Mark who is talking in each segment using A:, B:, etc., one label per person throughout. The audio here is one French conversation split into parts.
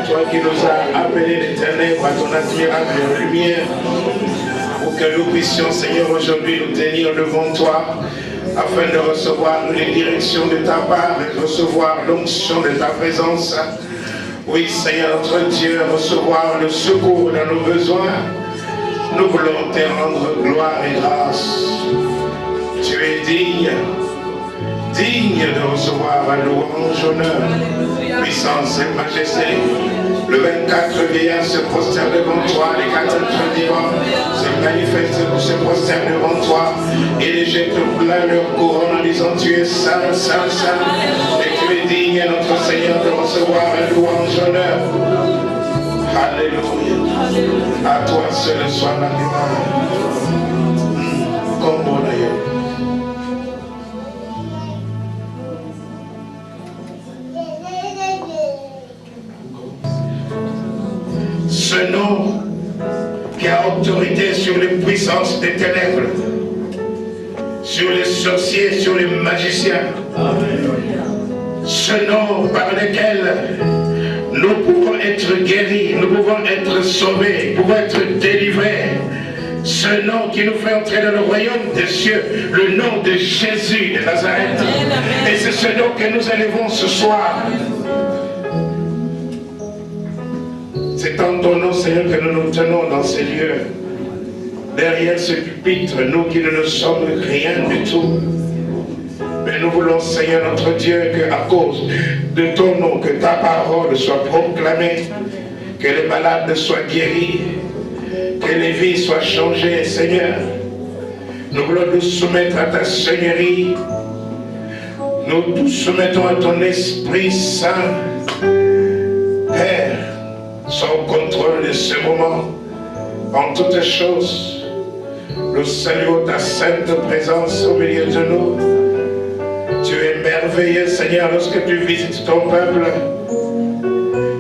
A: toi qui nous as appelés des ténèbres à ton admirable lumière, pour que nous puissions, Seigneur, aujourd'hui nous tenir devant toi, afin de recevoir les directions de ta part et de recevoir l'onction de ta présence. Oui, Seigneur, notre Dieu, recevoir le secours dans nos besoins. Nous voulons te rendre gloire et grâce. Tu es digne de recevoir la louange, honneur, puissance et majesté. Le 24 vieillards se prosternent devant toi, les 4 êtres vivants se manifestent pour se prosterner devant toi et les jettent plein leur couronne en disant tu es saint, saint, saint, et tu es digne, notre Seigneur, de recevoir la louange, honneur. Alléluia. À toi seul soit la gloire. Comme bon ailleurs. Ce nom qui a autorité sur les puissances des ténèbres, sur les sorciers, sur les magiciens. Ce nom par lequel nous pouvons être guéris, nous pouvons être sauvés, nous pouvons être délivrés. Ce nom qui nous fait entrer dans le royaume des cieux, le nom de Jésus de Nazareth. Et c'est ce nom que nous élevons ce soir. C'est en ton nom, Seigneur, que nous nous tenons dans ces lieux. Derrière ce pupitre, nous qui ne sommes rien du tout. Mais nous voulons, Seigneur notre Dieu, qu'à cause de ton nom, que ta parole soit proclamée, que les malades soient guéris, que les vies soient changées, Seigneur. Nous voulons nous soumettre à ta Seigneurie. Nous nous soumettons à ton Esprit Saint. Père, sois au contrôle de ce moment. En toutes choses, nous saluons ta sainte présence au milieu de nous. Tu es merveilleux, Seigneur, lorsque tu visites ton peuple.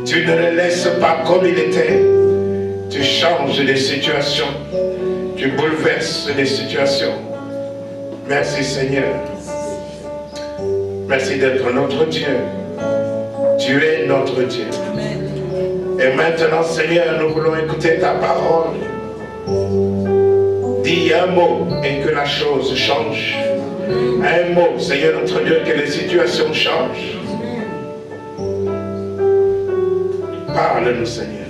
A: Tu ne le laisses pas comme il était. Tu changes les situations. Tu bouleverses les situations. Merci, Seigneur. Merci d'être notre Dieu. Tu es notre Dieu. Et maintenant, Seigneur, nous voulons écouter ta parole. Dis un mot et que la chose change. Un mot, Seigneur notre Dieu, que les situations changent. Parle-nous, Seigneur.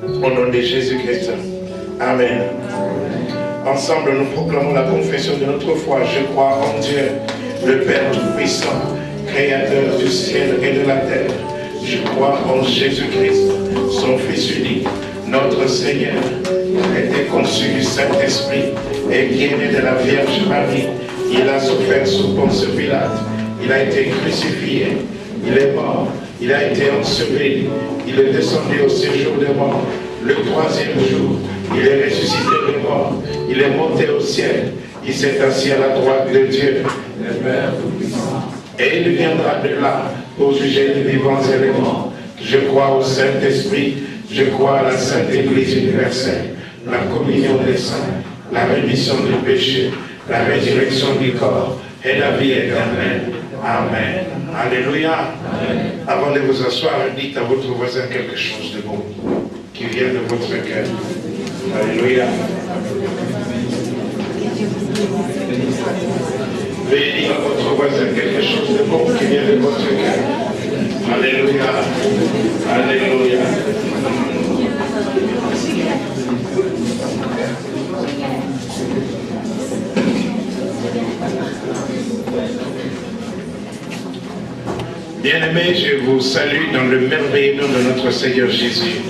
A: Au nom de Jésus-Christ. Amen. Ensemble, nous proclamons la confession de notre foi. Je crois en Dieu, le Père Tout-Puissant, Créateur du ciel et de la terre. Je crois en Jésus-Christ, son Fils unique, notre Seigneur, qui a été conçu du Saint-Esprit et qui est né de la Vierge Marie. Il a souffert sous Ponce Pilate. Il a été crucifié. Il est mort. Il a été enseveli. Il est descendu au séjour des morts. Le 3e jour, il est ressuscité des morts. Il est monté au ciel. Il s'est assis à la droite de Dieu, le Père Tout-Puissant. Et il viendra de là pour juger les vivants et les morts. Je crois au Saint-Esprit. Je crois à la Sainte Église universelle, la communion des saints, la rémission des péchés, la résurrection du corps et la vie éternelle. Amen. Alléluia. Amen. Avant de vous asseoir, dites à votre voisin quelque chose de bon qui vient de votre cœur. Alléluia. Veuillez dire à votre voisin quelque chose de bon qui vient de votre cœur. Alléluia. Alléluia. Bien-aimés, je vous salue dans le merveilleux nom de notre Seigneur Jésus.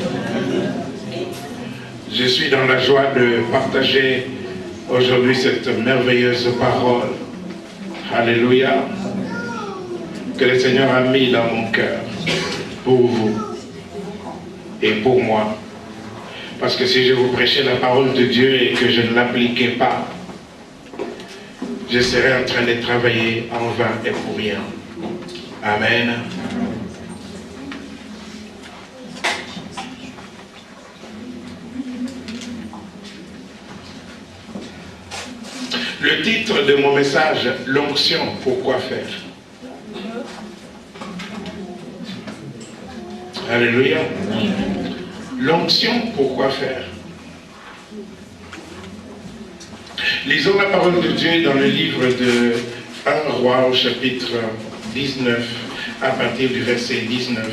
A: Je suis dans la joie de partager aujourd'hui cette merveilleuse parole. Alléluia. Que le Seigneur a mis dans mon cœur pour vous et pour moi. Parce que si je vous prêchais la parole de Dieu et que je ne l'appliquais pas, je serais en train de travailler en vain et pour rien. Amen. Le titre de mon message, l'onction, pourquoi faire? Alléluia. L'onction, pourquoi faire? Lisons la parole de Dieu dans le livre de 1 Roi au chapitre 19, à partir du verset 19.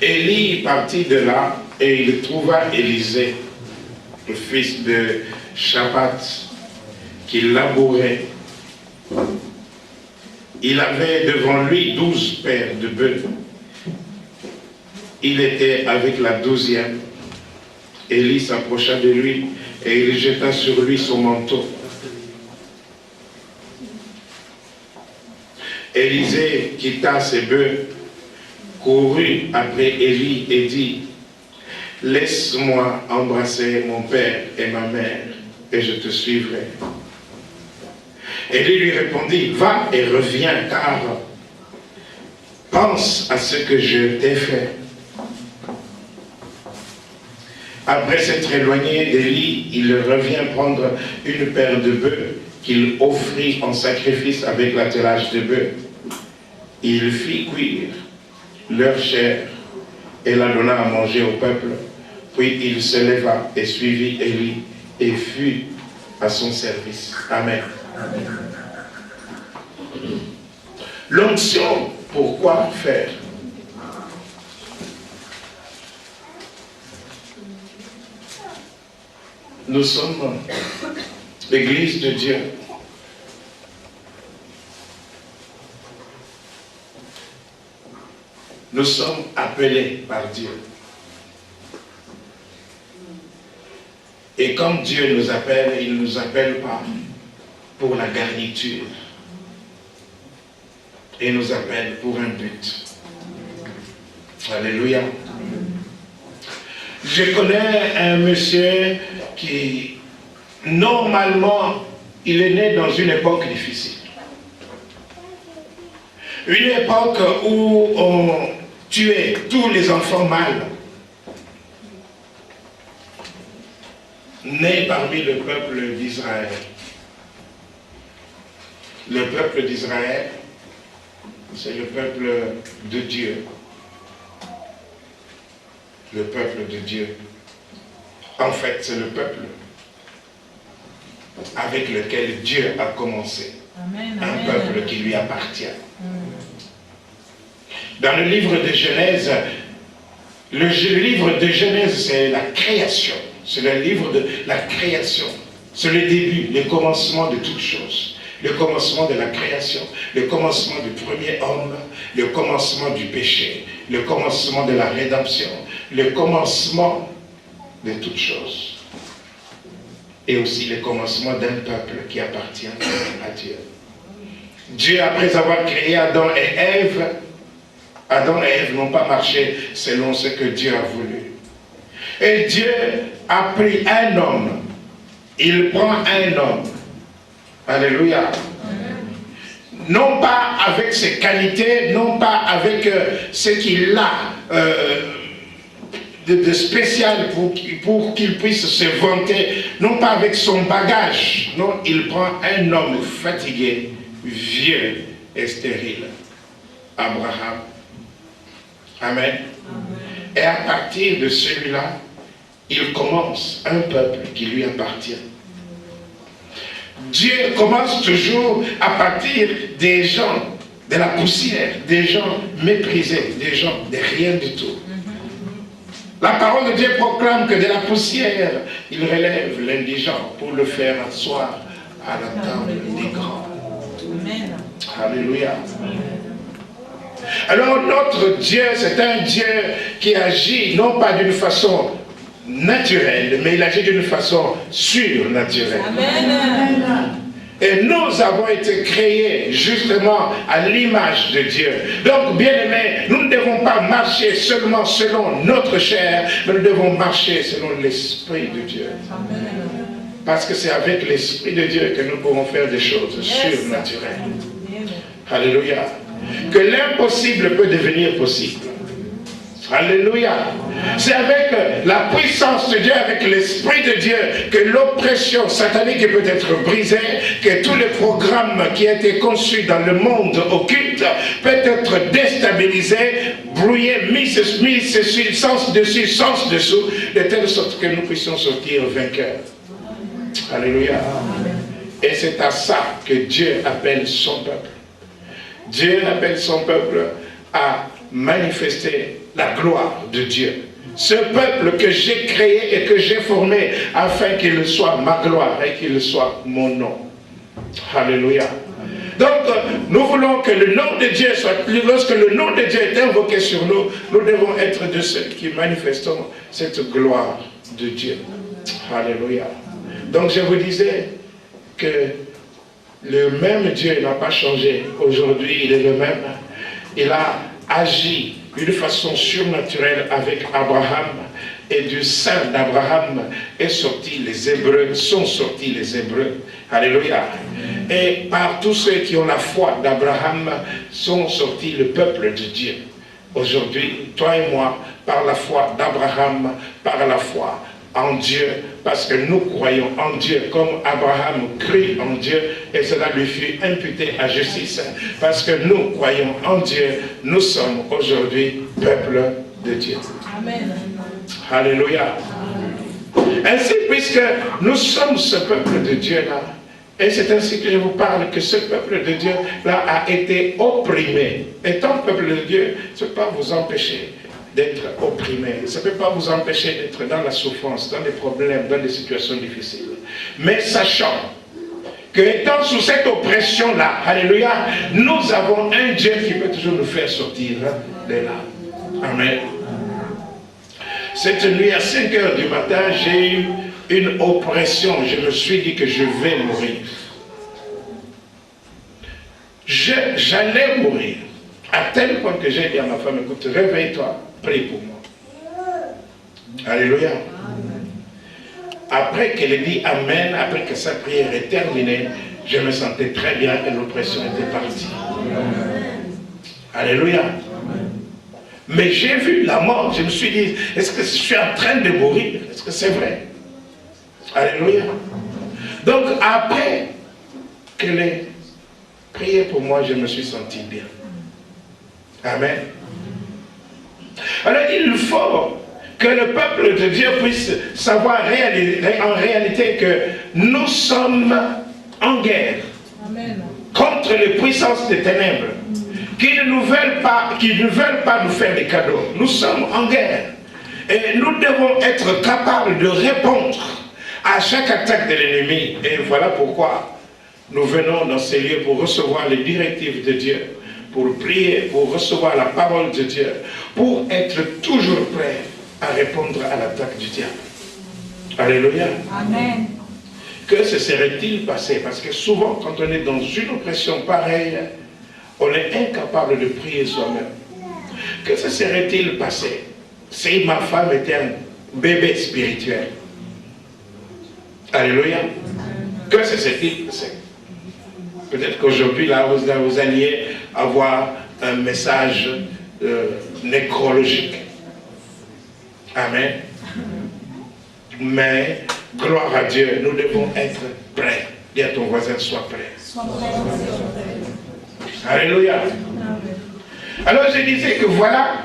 A: Élie partit de là et il trouva Élisée, le fils de Shaphat, qui labourait. Il avait devant lui 12 paires de bœufs. Il était avec la 12e. Élie s'approcha de lui et il jeta sur lui son manteau. Élisée quitta ses bœufs, courut après Élie et dit: laisse-moi embrasser mon père et ma mère, et je te suivrai. Élie lui répondit: va et reviens, car pense à ce que je t'ai fait. Après s'être éloigné d'Élie, il revient prendre une paire de bœufs qu'il offrit en sacrifice avec l'attelage de bœufs. Il fit cuire leur chair et la donna à manger au peuple. Puis il se leva et suivit Élie et fut à son service. Amen. L'onction, pourquoi faire? Nous sommes l'Église de Dieu. Nous sommes appelés par Dieu. Et comme Dieu nous appelle, il ne nous appelle pas pour la garniture. Il nous appelle pour un but. Alléluia. Je connais un monsieur qui, normalement, il est né dans une époque difficile. Une époque où on tuait tous les enfants mâles nés parmi le peuple d'Israël. Le peuple d'Israël, c'est le peuple de Dieu. Le peuple de Dieu. En fait, c'est le peuple avec lequel Dieu a commencé.
B: Amen,
A: un
B: amen,
A: peuple
B: amen.
A: qui lui appartient. Dans le livre de Genèse, le livre de Genèse, c'est la création. C'est le livre de la création. C'est le début, le commencement de toutes choses. Le commencement de la création, le commencement du premier homme, le commencement du péché, le commencement de la rédemption, le commencement de toutes choses. Et aussi le commencement d'un peuple qui appartient à Dieu. Dieu, après avoir créé Adam et Ève n'ont pas marché selon ce que Dieu a voulu. Et Dieu a pris un homme. Il prend un homme. Alléluia. Non pas avec ses qualités, non pas avec ce qu'il a de spécial pour qu'il puisse se vanter, non pas avec son bagage. Non, il prend un homme fatigué, vieux et stérile. Abraham. Amen. Et à partir de celui-là, il commence un peuple qui lui appartient. Dieu commence toujours à partir des gens de la poussière, des gens méprisés, des gens de rien du tout. La parole de Dieu proclame que de la poussière, il relève l'indigent pour le faire asseoir à la table des grands.
B: Amen.
A: Alléluia. Alors notre Dieu, c'est un Dieu qui agit non pas d'une façon naturelle, mais il agit d'une façon surnaturelle.
B: Amen.
A: Et nous avons été créés justement à l'image de Dieu. Donc, bien-aimés, nous ne devons pas marcher seulement selon notre chair, mais nous devons marcher selon l'Esprit de Dieu. Parce que c'est avec l'Esprit de Dieu que nous pourrons faire des choses surnaturelles. Alléluia. Que l'impossible peut devenir possible. Alléluia. C'est avec la puissance de Dieu, avec l'Esprit de Dieu, que l'oppression satanique peut être brisée, que tous les programmes qui ont été conçus dans le monde occulte peuvent être déstabilisés, brouillés, mis sens dessus, sens dessous, de telle sorte que nous puissions sortir vainqueurs. Alléluia. Et c'est à ça que Dieu appelle son peuple. Dieu appelle son peuple à manifester la gloire de Dieu. Ce peuple que j'ai créé et que j'ai formé afin qu'il soit ma gloire et qu'il soit mon nom. Alléluia. Donc, nous voulons que le nom de Dieu soit, lorsque le nom de Dieu est invoqué sur nous, nous devons être de ceux qui manifestons cette gloire de Dieu. Alléluia. Donc, je vous disais que le même Dieu n'a pas changé. Aujourd'hui, il est le même. Il a agi d'une façon surnaturelle avec Abraham, et du sein d'Abraham est sorti les Hébreux, sont sortis les Hébreux. Alléluia. Et par tous ceux qui ont la foi d'Abraham sont sortis le peuple de Dieu. Aujourd'hui, toi et moi, par la foi d'Abraham, par la foi en Dieu, parce que nous croyons en Dieu, comme Abraham crut en Dieu, et cela lui fut imputé à justice. Parce que nous croyons en Dieu, nous sommes aujourd'hui peuple de Dieu.
B: Amen.
A: Alléluia. Ainsi, puisque nous sommes ce peuple de Dieu-là, et c'est ainsi que je vous parle, que ce peuple de Dieu-là a été opprimé. Étant peuple de Dieu, ça ne peut pas vous empêcher d'être opprimé. Ça ne peut pas vous empêcher d'être dans la souffrance, dans les problèmes, dans des situations difficiles. Mais sachant que étant sous cette oppression-là, alléluia, nous avons un Dieu qui peut toujours nous faire sortir de là. Amen. Cette nuit à 5 h du matin, j'ai eu une oppression. Je me suis dit que je vais mourir. J'allais mourir. À tel point que j'ai dit à ma femme, écoute, réveille-toi, prie pour moi. Alléluia. Après qu'elle ait dit Amen, après que sa prière est terminée, je me sentais très bien et l'oppression était partie. Alléluia. Mais j'ai vu la mort, je me suis dit, est-ce que je suis en train de mourir? Est-ce que c'est vrai? Alléluia. Donc après qu'elle ait prié pour moi, je me suis senti bien. Amen. Alors il faut que le peuple de Dieu puisse savoir en réalité que nous sommes en guerre. Amen. Contre les puissances des ténèbres qui ne veulent pas nous faire des cadeaux. Nous sommes en guerre. Et nous devons être capables de répondre à chaque attaque de l'ennemi. Et voilà pourquoi nous venons dans ces lieux pour recevoir les directives de Dieu, pour prier, pour recevoir la parole de Dieu, pour être toujours prêt à répondre à l'attaque du diable. Alléluia. Amen. Que se serait-il passé? Parce que souvent, quand on est dans une oppression pareille, on est incapable de prier soi-même. Que se serait-il passé si ma femme était un bébé spirituel? Alléluia. Que se serait-il passé? Peut-être qu'aujourd'hui, là, vous alliez avoir un message nécrologique. Amen. Mais, gloire à Dieu, nous devons être prêts. Dis à ton voisin, sois prêt. Sois prêt. Alléluia. Alors je disais que voilà,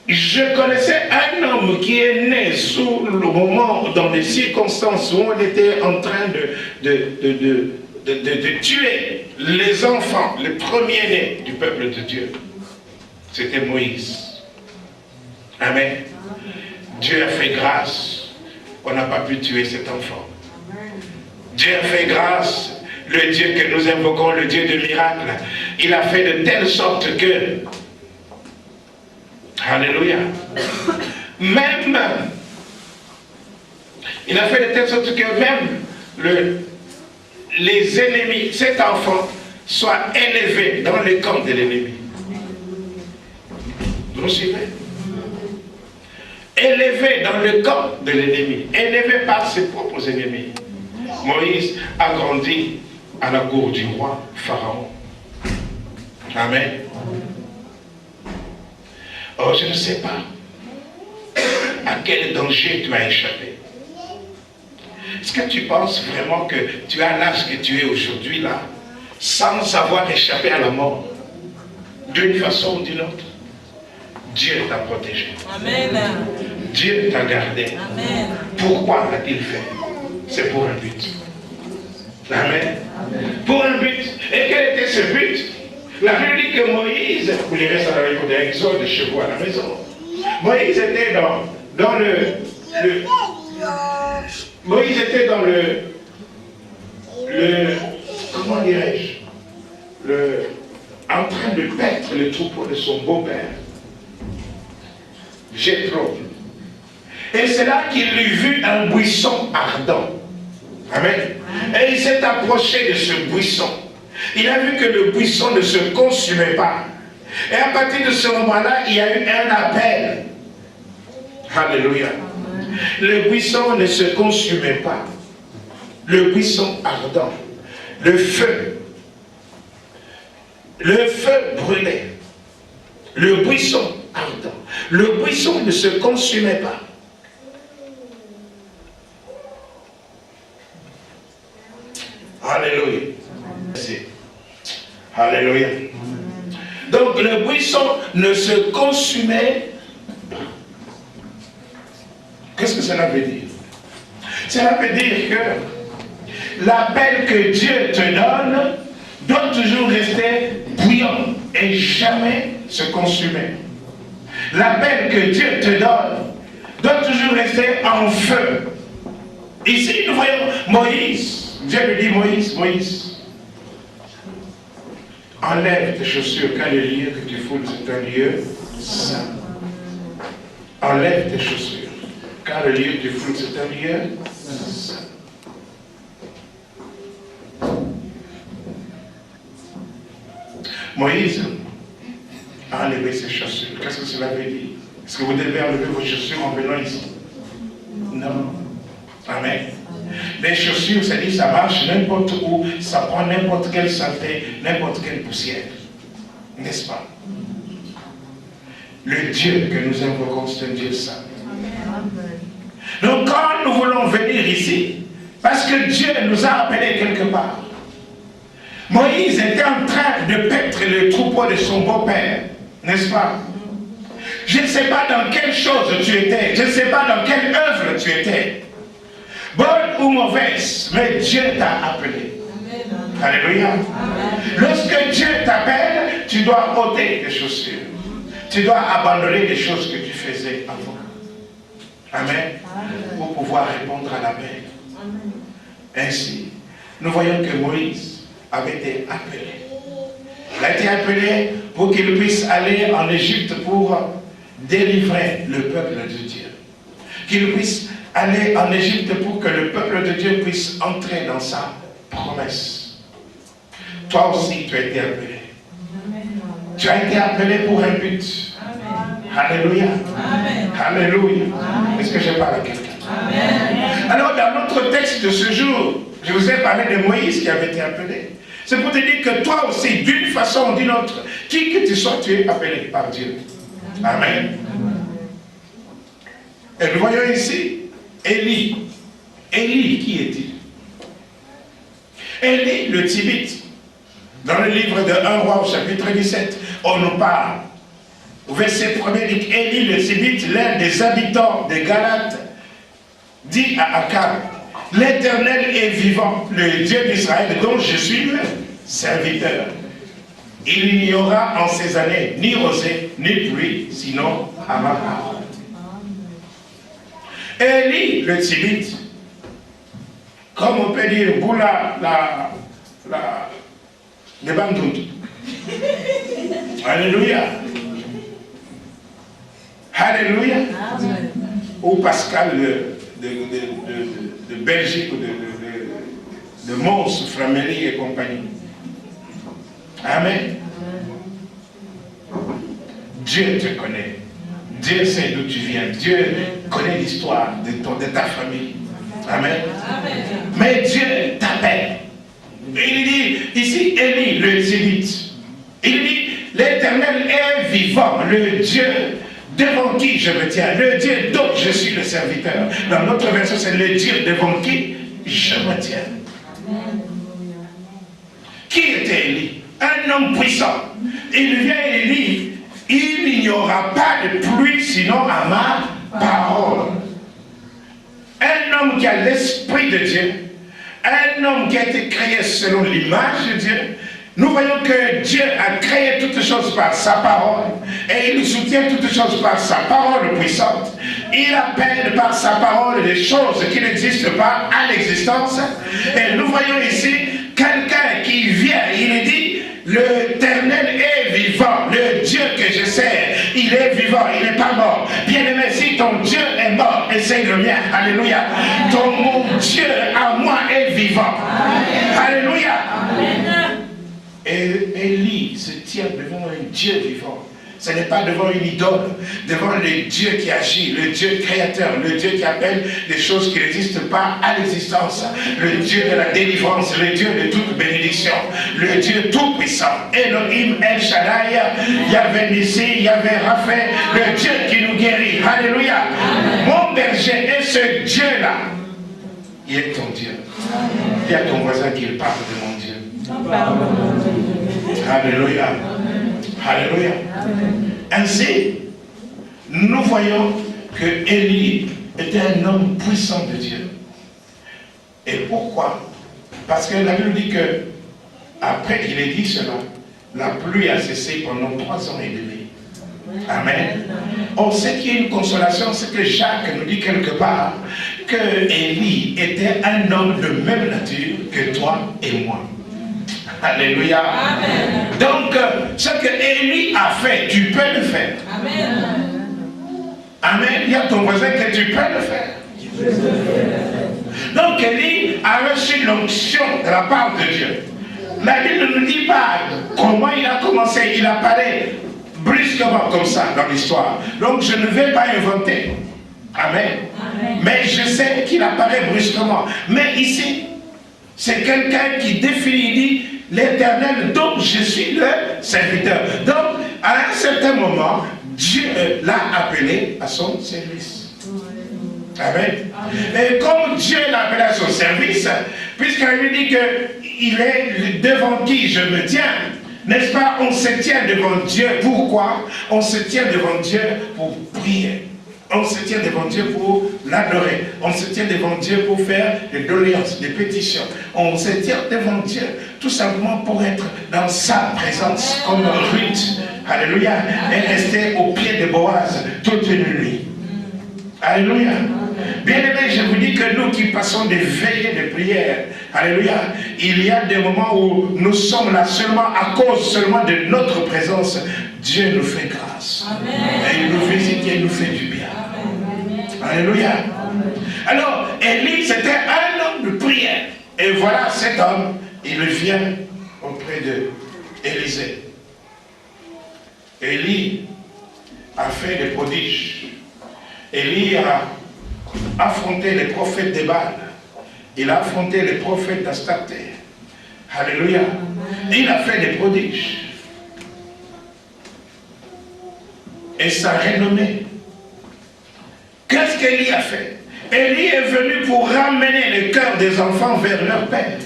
A: je connaissais un homme qui est né sous le moment, dans des circonstances où on était en train de tuer les enfants, les premiers-nés du peuple de Dieu. C'était Moïse. Amen. Dieu a fait grâce. On n'a pas pu tuer cet enfant. Dieu a fait grâce. Le Dieu que nous invoquons, le Dieu de miracles, il a fait de telle sorte que, alléluia, même, il a fait de telle sorte que même les ennemis, cet enfant, soit élevé dans le camp de l'ennemi. Vous me suivez? Élevé dans le camp de l'ennemi, élevé par ses propres ennemis. Moïse a grandi à la cour du roi Pharaon. Amen. Oh, je ne sais pas à quel danger tu as échappé? Est-ce que tu penses vraiment que tu as l'âge que tu es aujourd'hui là, sans avoir échappé à la mort, d'une façon ou d'une autre? Dieu t'a protégé.
B: Amen.
A: Dieu t'a gardé.
B: Amen.
A: Pourquoi l'a-t-il fait? C'est pour un but. Amen. Pour un but. Et quel était ce but? La Bible dit que Moïse, vous lirez ça dans le livre d'Exode chez vous à la maison. Moïse était dans Moïse était dans comment dirais-je, en train de paître le troupeau de son beau-père, Jéthro. Et c'est là qu'il eut vu un buisson ardent. Amen. Et il s'est approché de ce buisson. Il a vu que le buisson ne se consumait pas. Et à partir de ce moment-là, il y a eu un appel. Alléluia. Le buisson ne se consumait pas. Le buisson ardent. Le feu brûlait. Le buisson ardent. Le buisson ne se consumait pas. Alléluia. Alléluia. Donc le buisson ne se consumait pas. Qu'est-ce que cela veut dire? Cela veut dire que l'appel que Dieu te donne doit toujours rester bouillant et jamais se consumer. L'appel que Dieu te donne doit toujours rester en feu. Ici, nous voyons Moïse. Dieu lui dit, Moïse, enlève tes chaussures, car le lieu que tu foules, c'est un lieu saint. Enlève tes chaussures, car le lieu que tu foules, c'est un lieu saint. Moïse a enlevé ses chaussures. Qu'est-ce que cela veut dire? Est-ce que vous devez enlever vos chaussures en venant ici? Non. Amen. Les chaussures, ça dit, ça marche n'importe où, ça prend n'importe quelle saleté, n'importe quelle poussière. N'est-ce pas? Le Dieu que nous invoquons, c'est un Dieu saint. Donc quand nous voulons venir ici, parce que Dieu nous a appelés quelque part, Moïse était en train de paître le troupeau de son beau-père, n'est-ce pas? Je ne sais pas dans quelle chose tu étais, je ne sais pas dans quelle œuvre tu étais, bonne ou mauvaise, mais Dieu t'a appelé. Amen. Alléluia. Amen. Lorsque Dieu t'appelle, tu dois ôter tes chaussures. Tu dois abandonner les choses que tu faisais avant. Amen. Amen. Pour pouvoir répondre à l'appel. Ainsi, nous voyons que Moïse avait été appelé. Il a été appelé pour qu'il puisse aller en Égypte pour délivrer le peuple de Dieu. Qu'il puisse aller en Égypte pour que le peuple de Dieu puisse entrer dans sa promesse. Toi aussi, tu as été appelé. Tu as été appelé pour un but. Alléluia. Alléluia. Est-ce que je parle à quelqu'un? Alors, dans notre texte de ce jour, je vous ai parlé de Moïse qui avait été appelé. C'est pour te dire que toi aussi, d'une façon ou d'une autre, qui que tu sois, tu es appelé par Dieu. Amen. Et nous voyons ici Élie. Élie, qui est-il? Élie, le Tibite. Dans le livre de 1 Roi, au chapitre 17, on nous parle. Au verset 1er, dit Élie, le Tibite, l'un des habitants de Galate, dit à Akab, l'Éternel est vivant, le Dieu d'Israël, dont je suis le serviteur. Il n'y aura en ces années ni rosée, ni pluie, sinon à ma parole. Élie, le Tibite, comme on peut dire, Boula, de Bandoud. Alléluia. Alléluia. Amen. Ou Pascal de Belgique, ou de Mons, Framélie et compagnie. Amen. Dieu te connaît. Dieu sait d'où tu viens. Dieu connaît l'histoire de ta famille. Amen. Amen. Mais Dieu t'appelle. Il dit, ici, Élie, le Tibite. Il dit, l'Éternel est vivant, le Dieu devant qui je me tiens, le Dieu dont je suis le serviteur. Dans notre version, c'est le Dieu devant qui je me tiens. Qui était Élie? Un homme puissant. Il vient et dit, il n'y aura pas de pluie sinon à ma parole. Un homme qui a l'esprit de Dieu, un homme qui a été créé selon l'image de Dieu. Nous voyons que Dieu a créé toutes choses par sa parole et il soutient toutes choses par sa parole puissante. Il appelle par sa parole des choses qui n'existent pas à l'existence. Et nous voyons ici quelqu'un qui vient, il dit, l'Éternel est vivant, le Dieu que je sers, il est vivant, il n'est pas mort. Bien-aimé, si ton Dieu est mort, essaye le mien, alléluia. Mon Dieu à moi est vivant, alléluia. Et Élie se tient devant un Dieu vivant. Ce n'est pas devant une idole, devant le Dieu qui agit, le Dieu créateur, le Dieu qui appelle des choses qui n'existent pas à l'existence, le Dieu de la délivrance, le Dieu de toute bénédiction, le Dieu tout-puissant, Elohim El Shaddai, Yahvé Nissi, Yahvé Raphaël, le Dieu qui nous guérit, alléluia. Mon berger est ce Dieu-là. Il est ton Dieu. Dis à ton voisin qu'il parle de mon Dieu. Alléluia. Alléluia. Ainsi, nous voyons que Élie était un homme puissant de Dieu. Et pourquoi? Parce que la Bible dit que, après qu'il ait dit cela, la pluie a cessé pendant 3 ans et demi. Amen. On sait qu'il y a une consolation, c'est que Jacques nous dit quelque part que Élie était un homme de même nature que toi et moi. Alléluia. Amen. Donc, ce que Élie a fait, tu peux le faire. Amen. Amen. Il y a ton voisin que tu peux le faire. Donc, Élie a reçu l'onction de la part de Dieu. La Bible ne nous dit pas comment il a commencé. Il apparaît brusquement comme ça dans l'histoire. Donc, je ne vais pas inventer. Amen. Amen. Mais je sais qu'il apparaît brusquement. Mais ici, c'est quelqu'un qui définit, dit, l'Éternel dont je suis le serviteur. Donc, à un certain moment, Dieu l'a appelé à son service. Amen. Et comme Dieu l'a appelé à son service, puisqu'il lui dit qu'il est devant qui je me tiens, n'est-ce pas, on se tient devant Dieu. Pourquoi? On se tient devant Dieu pour prier. On se tient devant Dieu pour l'adorer. On se tient devant Dieu pour faire des doléances, des pétitions. On se tient devant Dieu tout simplement pour être dans sa présence comme Ruth. Alléluia. Et rester au pied de Boaz toute une nuit. Alléluia. Bien-aimés, je vous dis que nous qui passons des veillées de prière, alléluia, il y a des moments où nous sommes là seulement à cause seulement de notre présence. Dieu nous fait grâce. Amen. Et il nous visite et il nous fait du bien. Amen. Alléluia. Amen. Alors, Élie, c'était un homme de prière. Et voilà cet homme, il vient auprès de Élisée. Élie a fait des prodiges. Élie a affronté les prophètes de Baal. Il a affronté les prophètes d'Astarté. Alléluia. Il a fait des prodiges. Et sa renommée. Qu'est-ce qu'Élie a fait? Élie est venu pour ramener le cœur des enfants vers leur père.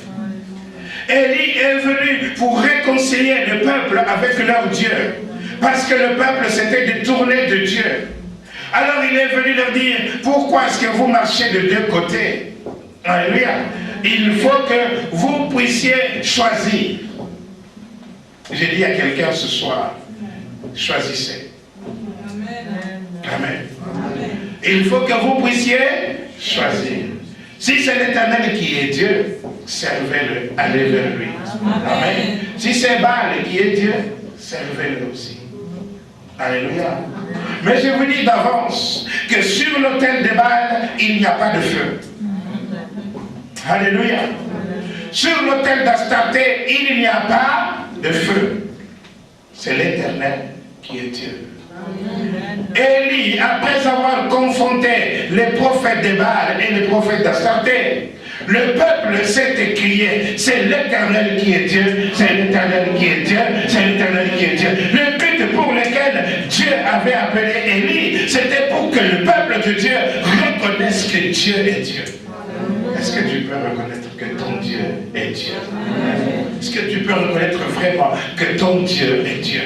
A: Élie est venu pour réconcilier le peuple avec leur Dieu. Parce que le peuple s'était détourné de Dieu. Alors il est venu leur dire, pourquoi est-ce que vous marchez de deux côtés? Alléluia. Il faut que vous puissiez choisir. J'ai dit à quelqu'un ce soir, choisissez. Amen. Amen. Il faut que vous puissiez choisir. Si c'est l'Éternel qui est Dieu, servez-le, allez vers lui. Amen. Si c'est Baal qui est Dieu, servez-le aussi. Alléluia. Mais je vous dis d'avance que sur l'autel de Baal, il n'y a pas de feu. Alléluia. Sur l'autel d'Astarté, il n'y a pas de feu. C'est l'Éternel qui est Dieu. Élie, après avoir confronté les prophètes de Baal et les prophètes d'Astarté, le peuple s'est écrié, c'est l'Éternel qui est Dieu, c'est l'Éternel qui est Dieu, c'est l'Éternel qui est Dieu. Le but pour lequel Dieu avait appelé Élie, dit, c'était pour que le peuple de Dieu reconnaisse que Dieu est Dieu. Est-ce que tu peux reconnaître que ton Dieu est Dieu? Est-ce que tu peux reconnaître vraiment que ton Dieu est Dieu?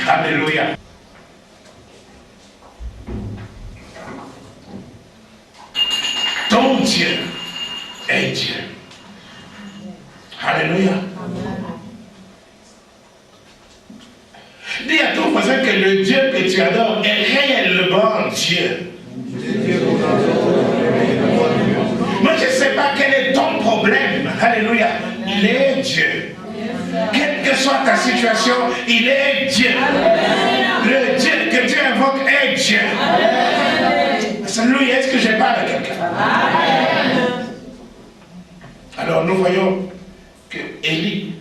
A: Alléluia. Ton Dieu est Dieu. Alléluia. Dis à ton voisin que le Dieu que tu adores est réellement Dieu. Moi, je ne sais pas quel est ton problème. Alléluia. Il est Dieu. Quelle que soit ta situation, il est Dieu. Le Dieu que Dieu invoque est Dieu. Alléluia. Est-ce que je parle à quelqu'un? Alors, nous voyons que Élie,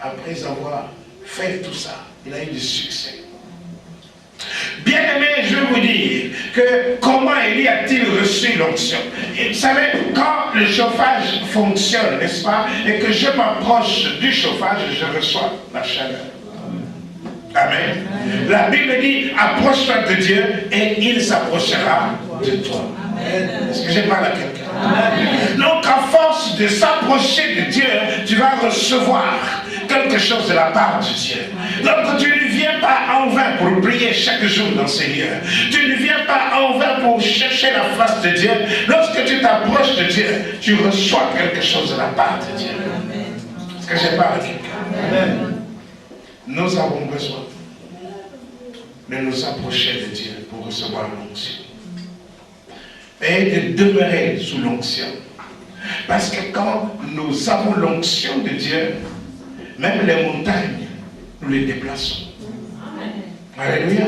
A: après avoir fait tout ça, il a eu du succès. Bien aimé, je vais vous dire que comment Élie a-t-il reçu l'onction? Vous savez, quand le chauffage fonctionne, n'est-ce pas, et que je m'approche du chauffage, je reçois la chaleur. Amen. La Bible dit, approche-toi de Dieu et il s'approchera de toi. Est-ce que je parle à quelqu'un? Donc, à force de s'approcher de Dieu, tu vas recevoir quelque chose de la part de Dieu. Donc tu ne viens pas en vain pour prier chaque jour dans ces lieux. Tu ne viens pas en vain pour chercher la face de Dieu. Lorsque tu t'approches de Dieu, tu reçois quelque chose de la part de Dieu. Est-ce que je parle à quelqu'un? Nous avons besoin de nous approcher de Dieu pour recevoir l'onction. Et de demeurer sous l'onction. Parce que quand nous avons l'onction de Dieu, même les montagnes, nous les déplaçons. Alléluia.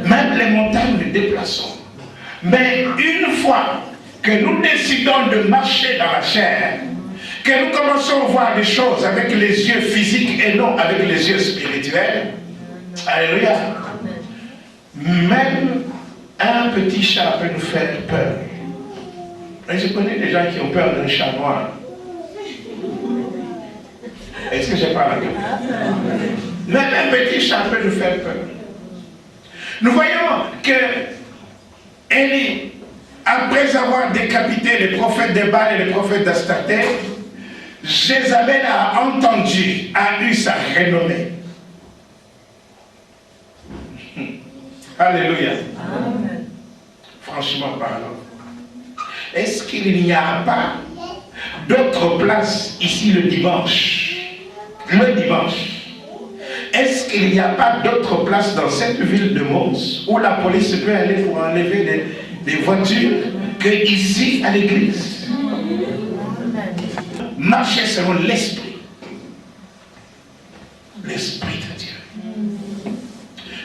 A: Même les montagnes, nous les déplaçons. Mais une fois que nous décidons de marcher dans la chair, que nous commençons à voir des choses avec les yeux physiques et non avec les yeux spirituels, alléluia, même un petit chat peut nous faire peur. Et je connais des gens qui ont peur d'un chat noir. Est-ce que je parle à quelqu'un? Même un petit chat peut nous faire peur. Nous voyons que Élie, après avoir décapité les prophètes de Baal et les prophètes d'Astarté, Jézabel a entendu, a eu sa renommée. Alléluia. Amen. Franchement parlant, est-ce qu'il n'y a pas d'autre place ici le dimanche? Le dimanche, est-ce qu'il n'y a pas d'autre place dans cette ville de Mons où la police peut aller pour enlever des voitures que ici à l'église? Marcher selon l'esprit. L'esprit de Dieu.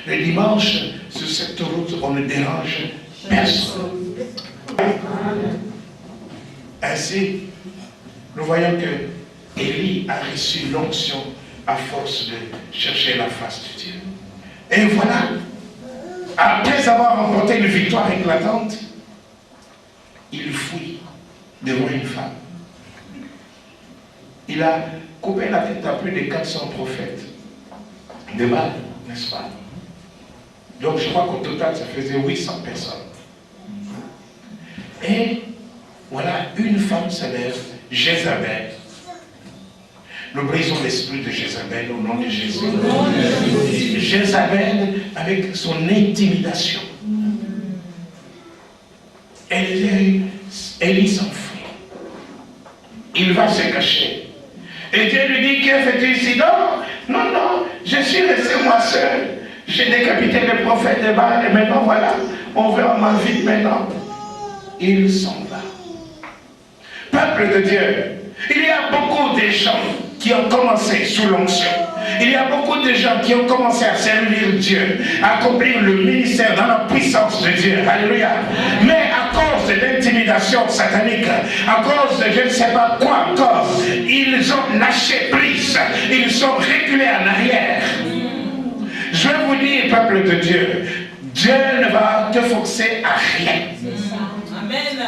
A: Le dimanche, sur cette route, on ne dérange personne. Ainsi, nous voyons que Élie a reçu l'onction à force de chercher la face de Dieu. Et voilà, après avoir remporté une victoire éclatante, il fuit devant une femme. Il a coupé la tête à plus de 400 prophètes de Baal, n'est-ce pas? Donc je crois qu'au total, ça faisait 800 personnes. Et voilà, une femme se lève, Jézabel. Nous brisons l'esprit de Jézabel au nom de Jésus. Jézabel avec son intimidation. Élie s'enfuit. Il va se cacher. Et Dieu lui dit, qu'est-ce que tu fais ici? Non, je suis resté moi seul. J'ai décapité le prophète de Baal et maintenant voilà, on veut en m'inviter maintenant. Il s'en va. Peuple de Dieu, il y a beaucoup de gens qui ont commencé sous l'onction. Il y a beaucoup de gens qui ont commencé à servir Dieu, à accomplir le ministère dans la puissance de Dieu. Alléluia. Mais à cause de l'intimidation satanique, à cause de je ne sais pas quoi encore, ils ont lâché prise. Ils sont reculés en arrière. Je vais vous dire, peuple de Dieu, Dieu ne va te forcer à rien. Amen.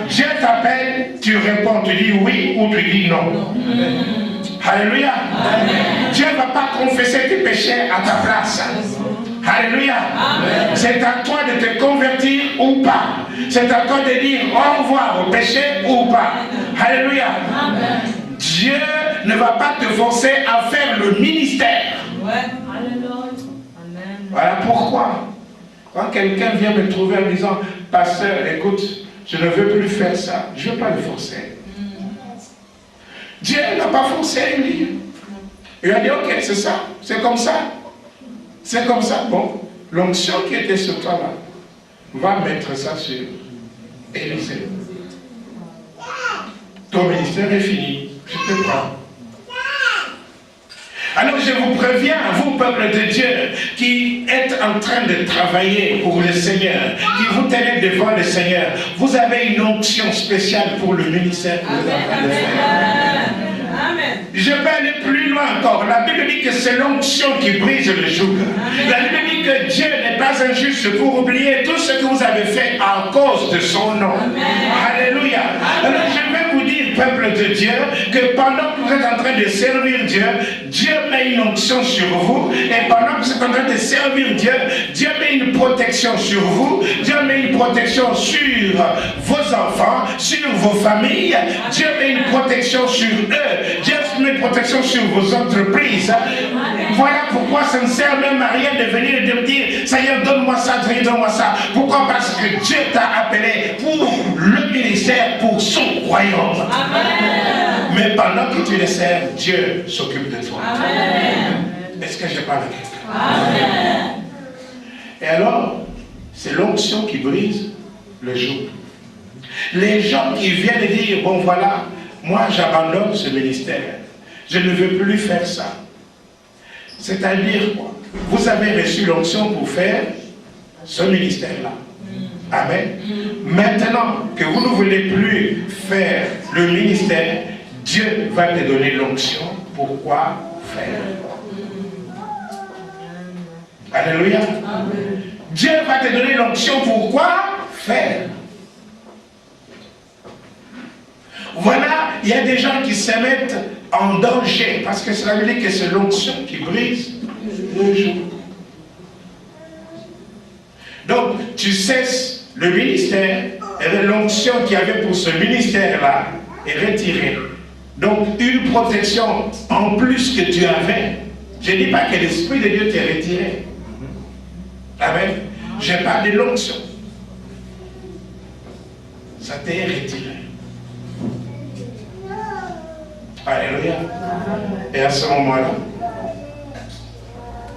A: Dieu t'appelle, tu réponds, tu dis oui ou tu dis non. Alléluia. Dieu ne va pas confesser tes péchés à ta place. Alléluia. C'est à toi de te convertir ou pas. C'est à toi de dire au revoir au péché ou pas. Alléluia. Dieu ne va pas te forcer à faire le ministère. Voilà pourquoi. Quand quelqu'un vient me trouver en disant, pasteur, écoute, je ne veux plus faire ça, je ne veux pas le forcer. Dieu n'a pas forcé Élie. Il a dit, ok, c'est ça, c'est comme ça. C'est comme ça. Bon, l'onction qui était sur toi là, va mettre ça sur Élisée. Ton ministère est fini. Je te prends. Alors je vous préviens, vous peuple de Dieu, qui êtes en train de travailler pour le Seigneur, qui vous tenez devant le Seigneur, vous avez une onction spéciale pour le ministère que vous êtes en train de faire. Je vais aller plus loin encore. La Bible dit que c'est l'onction qui brise le joug. La Bible dit que Dieu n'est pas injuste pour oublier tout ce que vous avez fait à cause de son nom. Alléluia. Alors je vais vous dire, peuple de Dieu, que pendant que vous êtes en train de servir Dieu, Dieu met une onction sur vous. Et pendant que vous êtes en train de servir Dieu, Dieu met une protection sur vous. Dieu met une protection sur vos enfants, sur vos familles. Dieu met une protection sur eux. Dieu met une protection sur vos entreprises. Voilà pourquoi ça ne sert même à rien de venir et de me dire, Seigneur, donne-moi ça, Seigneur, donne-moi ça. Pourquoi? Parce que Dieu t'a appelé pour le ministère, pour son royaume. Amen. Mais pendant que tu le sers, Dieu s'occupe de toi. Est-ce que je parle à quelqu'un? Et alors, c'est l'onction qui brise le joug. Les gens qui viennent dire, bon voilà, moi j'abandonne ce ministère. Je ne veux plus faire ça. C'est-à-dire quoi? Vous avez reçu l'onction pour faire ce ministère-là. Amen. Maintenant que vous ne voulez plus faire le ministère, Dieu va te donner l'onction. Pourquoi faire? Alléluia. Dieu va te donner l'onction. Pourquoi faire? Voilà, il y a des gens qui se mettent en danger parce que cela veut dire que c'est l'onction qui brise le joug. Donc, tu cesses le ministère et l'onction qu'il y avait pour ce ministère-là est retirée. Donc, une protection en plus que tu avais. Je ne dis pas que l'Esprit de Dieu t'est retiré. Amen. Je parle de l'onction. Ça t'est retiré. Alléluia. Et à ce moment-là,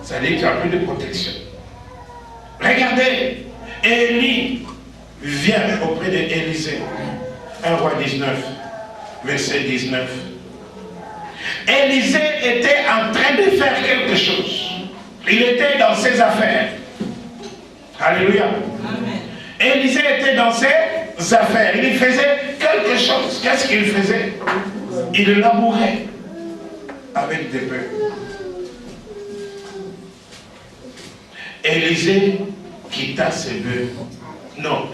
A: ça dit qu'il n'y a plus de protection. Regardez, Élie vient auprès d'Élisée. 1 Roi 19, verset 19. Élisée était en train de faire quelque chose. Il était dans ses affaires. Alléluia. Élisée était dans ses affaires. Il faisait quelque chose. Qu'est-ce qu'il faisait? Il labourait avec des bœufs. Élisée quitta ses bœufs. Non.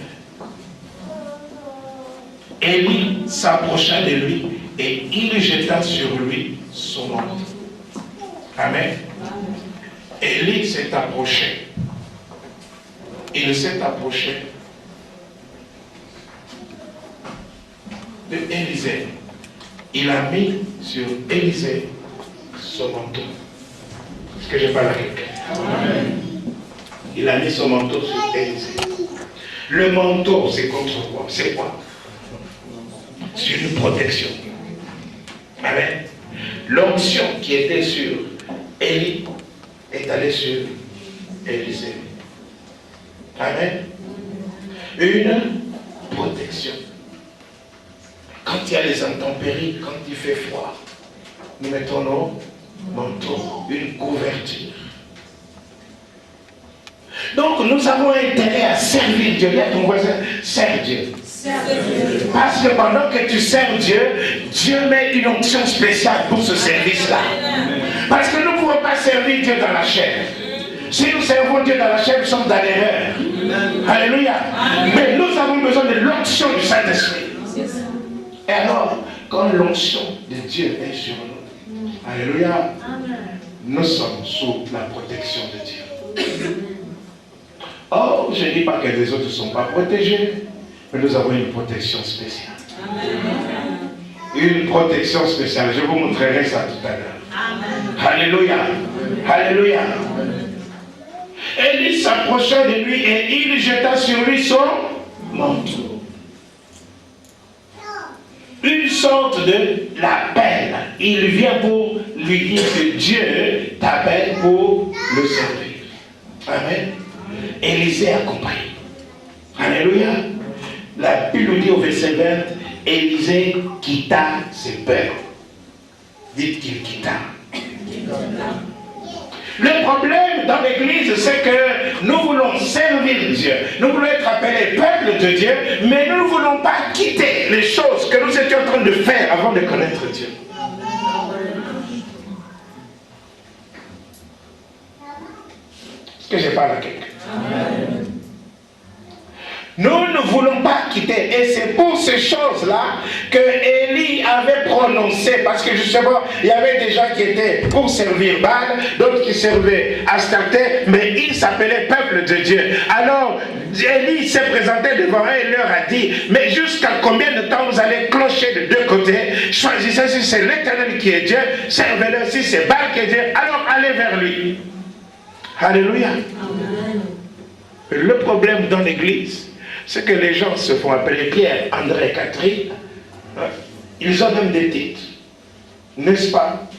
A: Élie s'approcha de lui et il jeta sur lui son manteau. Amen. Élie s'est approché. Il s'est approché de Élisée. Il a mis sur Élisée son manteau. Est-ce que je parle à quelqu'un? Il a mis son manteau sur Élisée. Le manteau, c'est contre quoi? C'est quoi? C'est une protection. Amen. L'onction qui était sur Élie est allée sur Élisée. Amen. Une protection. Quand il y a les intempéries, quand il fait froid, nous mettons nos manteaux, une couverture. Donc nous avons intérêt à servir Dieu. Dis à ton voisin, serre Dieu. Parce que pendant que tu sers Dieu, Dieu met une onction spéciale pour ce service-là. Parce que nous ne pouvons pas servir Dieu dans la chair. Si nous servons Dieu dans la chair, nous sommes dans l'erreur. Alléluia. Mais nous avons besoin de l'onction du Saint-Esprit. Et alors, quand l'onction de Dieu est sur nous, alléluia, nous sommes sous la protection de Dieu. Oh, je ne dis pas que les autres ne sont pas protégés, mais nous avons une protection spéciale. Une protection spéciale. Je vous montrerai ça tout à l'heure. Alléluia. Alléluia. Élie s'approcha de lui et il jeta sur lui son manteau. Une sorte de l'appel. Il vient pour lui dire que Dieu t'appelle pour le servir. Amen. Élisée accompagne. Alléluia. La Bible nous dit au verset 20, Élisée quitta ses peurs. Dites qu'il quitta. Le problème dans l'église, c'est que nous voulons servir Dieu. Nous voulons être appelés peuple de Dieu, mais nous ne voulons pas quitter les choses que nous étions en train de faire avant de connaître Dieu. Est-ce que je parle à quelqu'un? Nous ne voulons pas quitter. Et c'est pour ces choses-là que Élie avait prononcé. Parce que justement, il y avait des gens qui étaient pour servir Baal, d'autres qui servaient Astarté, mais ils s'appelaient peuple de Dieu. Alors, Élie s'est présenté devant eux et leur a dit, mais jusqu'à combien de temps vous allez clocher de deux côtés? Choisissez si c'est l'Éternel qui est Dieu, servez-le si c'est Baal qui est Dieu, alors allez vers lui. Alléluia. Amen. Le problème dans l'église, c'est que les gens se font appeler Pierre, André, Catherine. Ils ont même des titres, n'est-ce pas?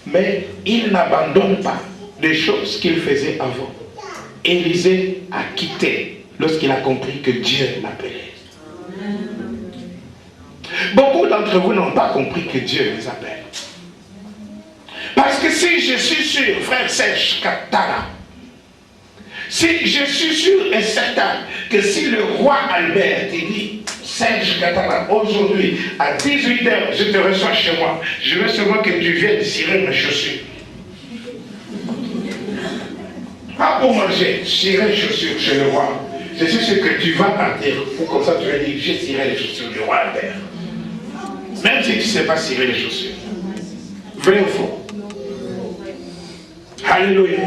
A: Mais ils n'abandonnent pas les choses qu'ils faisaient avant. Élisée a quitté lorsqu'il a compris que Dieu l'appelait. Beaucoup d'entre vous n'ont pas compris que Dieu les appelle. Parce que si je suis sûr, frère Serge Katara, si je suis sûr et certain que si le roi Albert dit, Serge Katara, aujourd'hui à 18h, je te reçois chez moi, je veux seulement que tu viennes cirer mes chaussures. Pas pour manger, cirer les chaussures chez le roi. Je suis sûr que tu vas partir, pour comme ça tu vas dire, j'ai ciré les chaussures du roi Albert. Même si tu ne sais pas cirer les chaussures. Vrai ou faux? Alléluia.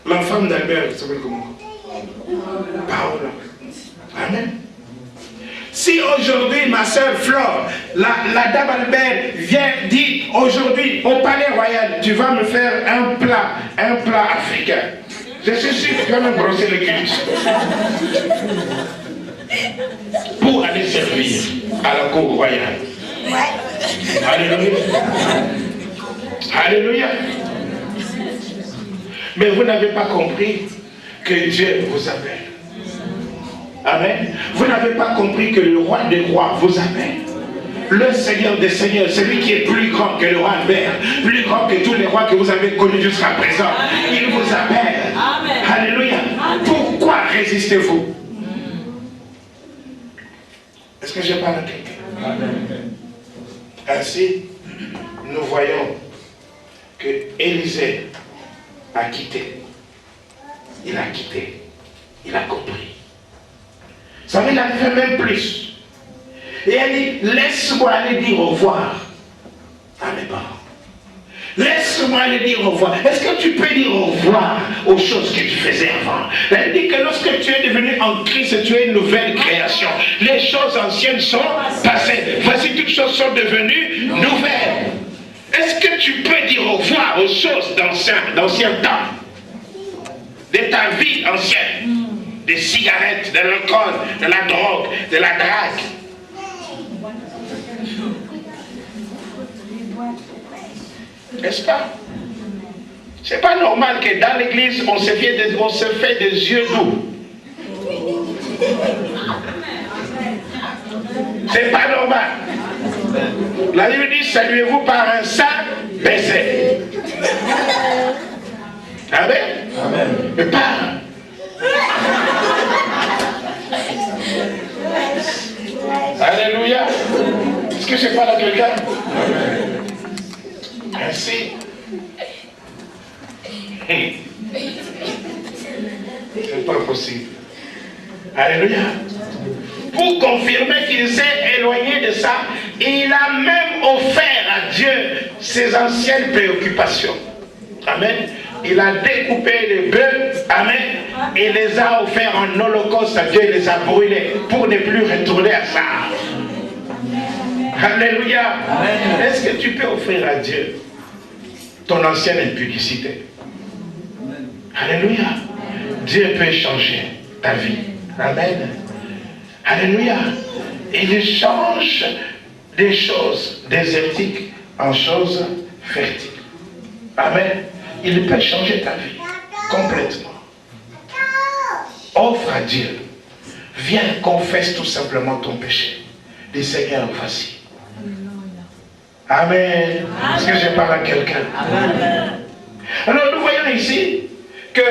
A: La femme d'Albert, vous savez comment? Paola. Amen. Si aujourd'hui, ma soeur Flore, la dame Albert vient dire, aujourd'hui, au palais royal, tu vas me faire un plat africain. Je suis sûr que tu vas me brosser le cul. Pour aller servir à la cour royale. Alléluia. Alléluia. Mais vous n'avez pas compris que Dieu vous appelle. Amen. Vous n'avez pas compris que le roi des rois vous appelle. Le Seigneur des seigneurs, celui qui est plus grand que le roi Albert, plus grand que tous les rois que vous avez connus jusqu'à présent, il vous appelle. Amen. Alléluia. Amen. Pourquoi résistez-vous? Est-ce que je parle à quelqu'un? Amen. Ainsi, nous voyons que Élisée a quitté. Il a quitté. Il a compris. Ça veut dire qu'il a fait même plus. Et elle dit, laisse-moi aller dire au revoir à mes parents. Laisse-moi aller dire au revoir. Est-ce que tu peux dire au revoir aux choses que tu faisais avant? Elle dit que lorsque tu es devenu en Christ, tu es une nouvelle création. Les choses anciennes sont passées. Voici, toutes choses sont devenues nouvelles. Est-ce que tu peux dire au revoir aux choses d'anciens temps? De ta vie ancienne? Des cigarettes, de l'alcool, de la drogue, de la drague. N'est-ce pas? C'est pas normal que dans l'église, on se fait des yeux doux. C'est pas normal. La Bible dit, saluez-vous par un saint baiser. Amen. Amen. Mais pas. Alléluia. Est-ce que je parle à quelqu'un? Ainsi. C'est pas possible. Alléluia. Pour confirmer qu'il s'est éloigné de ça, il a même offert à Dieu ses anciennes préoccupations. Amen. Il a découpé les bœufs, amen, et les a offerts en holocauste à Dieu, il les a brûlés pour ne plus retourner à ça. Alléluia. Est-ce que tu peux offrir à Dieu ton ancienne impudicité? Alléluia. Dieu peut changer ta vie. Amen. Alléluia. Il change des choses désertiques en choses fertiles. Amen. Il peut changer ta vie complètement. Offre à Dieu. Viens, confesse tout simplement ton péché. Dis Seigneur, voici. Amen. Est-ce que je parle à quelqu'un? Alors nous voyons ici que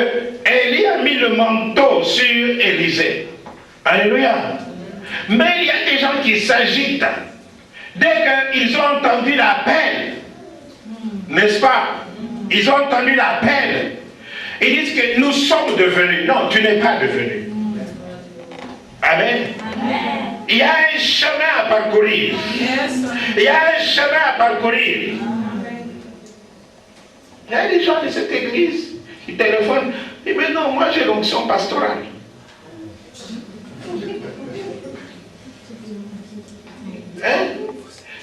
A: Élie a mis le manteau sur Élisée. Alléluia. Mais il y a des gens qui s'agitent dès qu'ils ont entendu l'appel. N'est-ce pas? Ils ont entendu l'appel. Ils disent que nous sommes devenus. Non, tu n'es pas devenu. Amen. Il y a un chemin à parcourir. Il y a un chemin à parcourir. Il y a des gens de cette église qui téléphonent. Et disent, mais non, moi j'ai l'onction pastorale. Hein?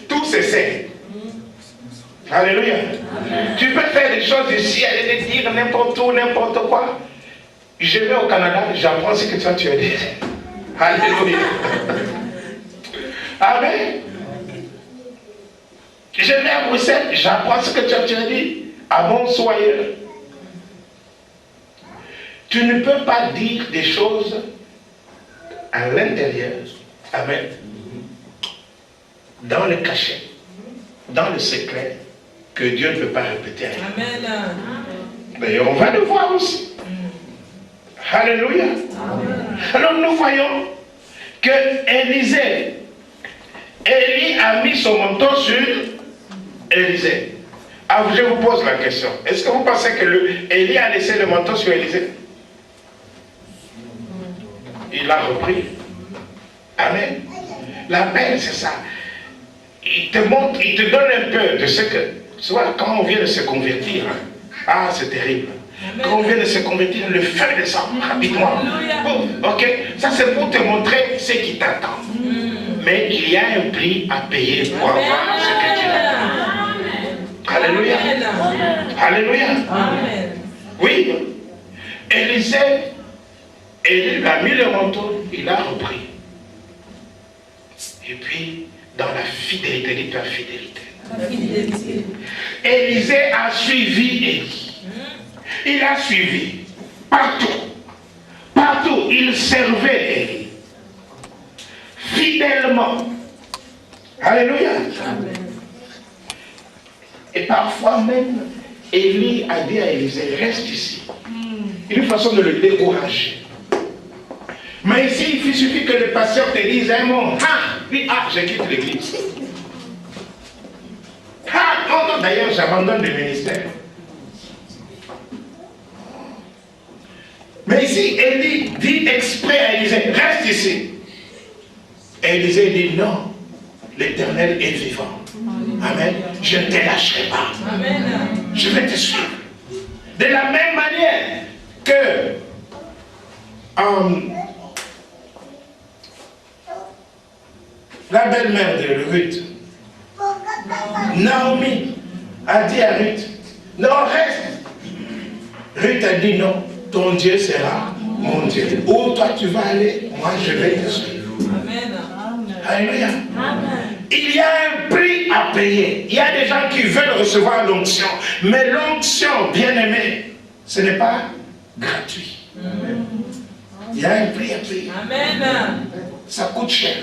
A: Tout se sait. Alléluia. Tu peux faire des choses ici, aller dire n'importe où, n'importe quoi. Je vais au Canada, j'apprends ce que toi tu as dit. Alléluia. Amen. Je vais à Bruxelles, j'apprends ce que tu as dit. À Bonsoir. Tu ne peux pas dire des choses à l'intérieur. Amen. Dans le cachet, dans le secret, que Dieu ne peut pas répéter. Amen. D'ailleurs, on va le voir aussi. Alléluia. Amen. Alors nous voyons que Élisée, Élie a mis son manteau sur Élisée. Ah, je vous pose la question. Est-ce que vous pensez que Élie a laissé le manteau sur Élisée? Il l'a repris. Amen. L'appel, c'est ça. Il te montre, il te donne un peu de ce que... Soit quand on vient de se convertir, hein, ah, c'est terrible. Amen. Quand on vient de se convertir, le feu descend rapidement. Oh, ok, ça c'est pour te montrer ce qui t'attend. Mais il y a un prix à payer pour avoir ce que tu attends. Alléluia. Alléluia. Amen. Oui. Élisée, il a mis le manteau, il a repris. Et puis, dans la fidélité, dit la fidélité. La fidélité. Élisée a suivi Élie. Il a suivi partout. Partout, il servait Élie. Fidèlement. Alléluia. Amen. Et parfois même, Élie a dit à Élisée, reste ici. Une façon de le décourager. Mais ici, il suffit que le pasteur te dise un mot. Ah, je quitte l'église. Ah, non, d'ailleurs, j'abandonne le ministère. Mais ici, Élie dit exprès à Élisée, reste ici. Et Élisée dit, non, l'Éternel est vivant. Amen. Je ne te lâcherai pas. Amen. Je vais te suivre. De la même manière que la belle-mère de Ruth, Naomi, a dit à Ruth, non, reste. Ruth a dit, non, ton Dieu sera mon Dieu. Où toi tu vas aller, moi je vais te suivre. Amen. Alléluia. Il y a un prix à payer. Il y a des gens qui veulent recevoir l'onction. Mais l'onction, bien aimé, ce n'est pas gratuit. Amen. Il y a un prix à payer. Amen. Ça coûte cher.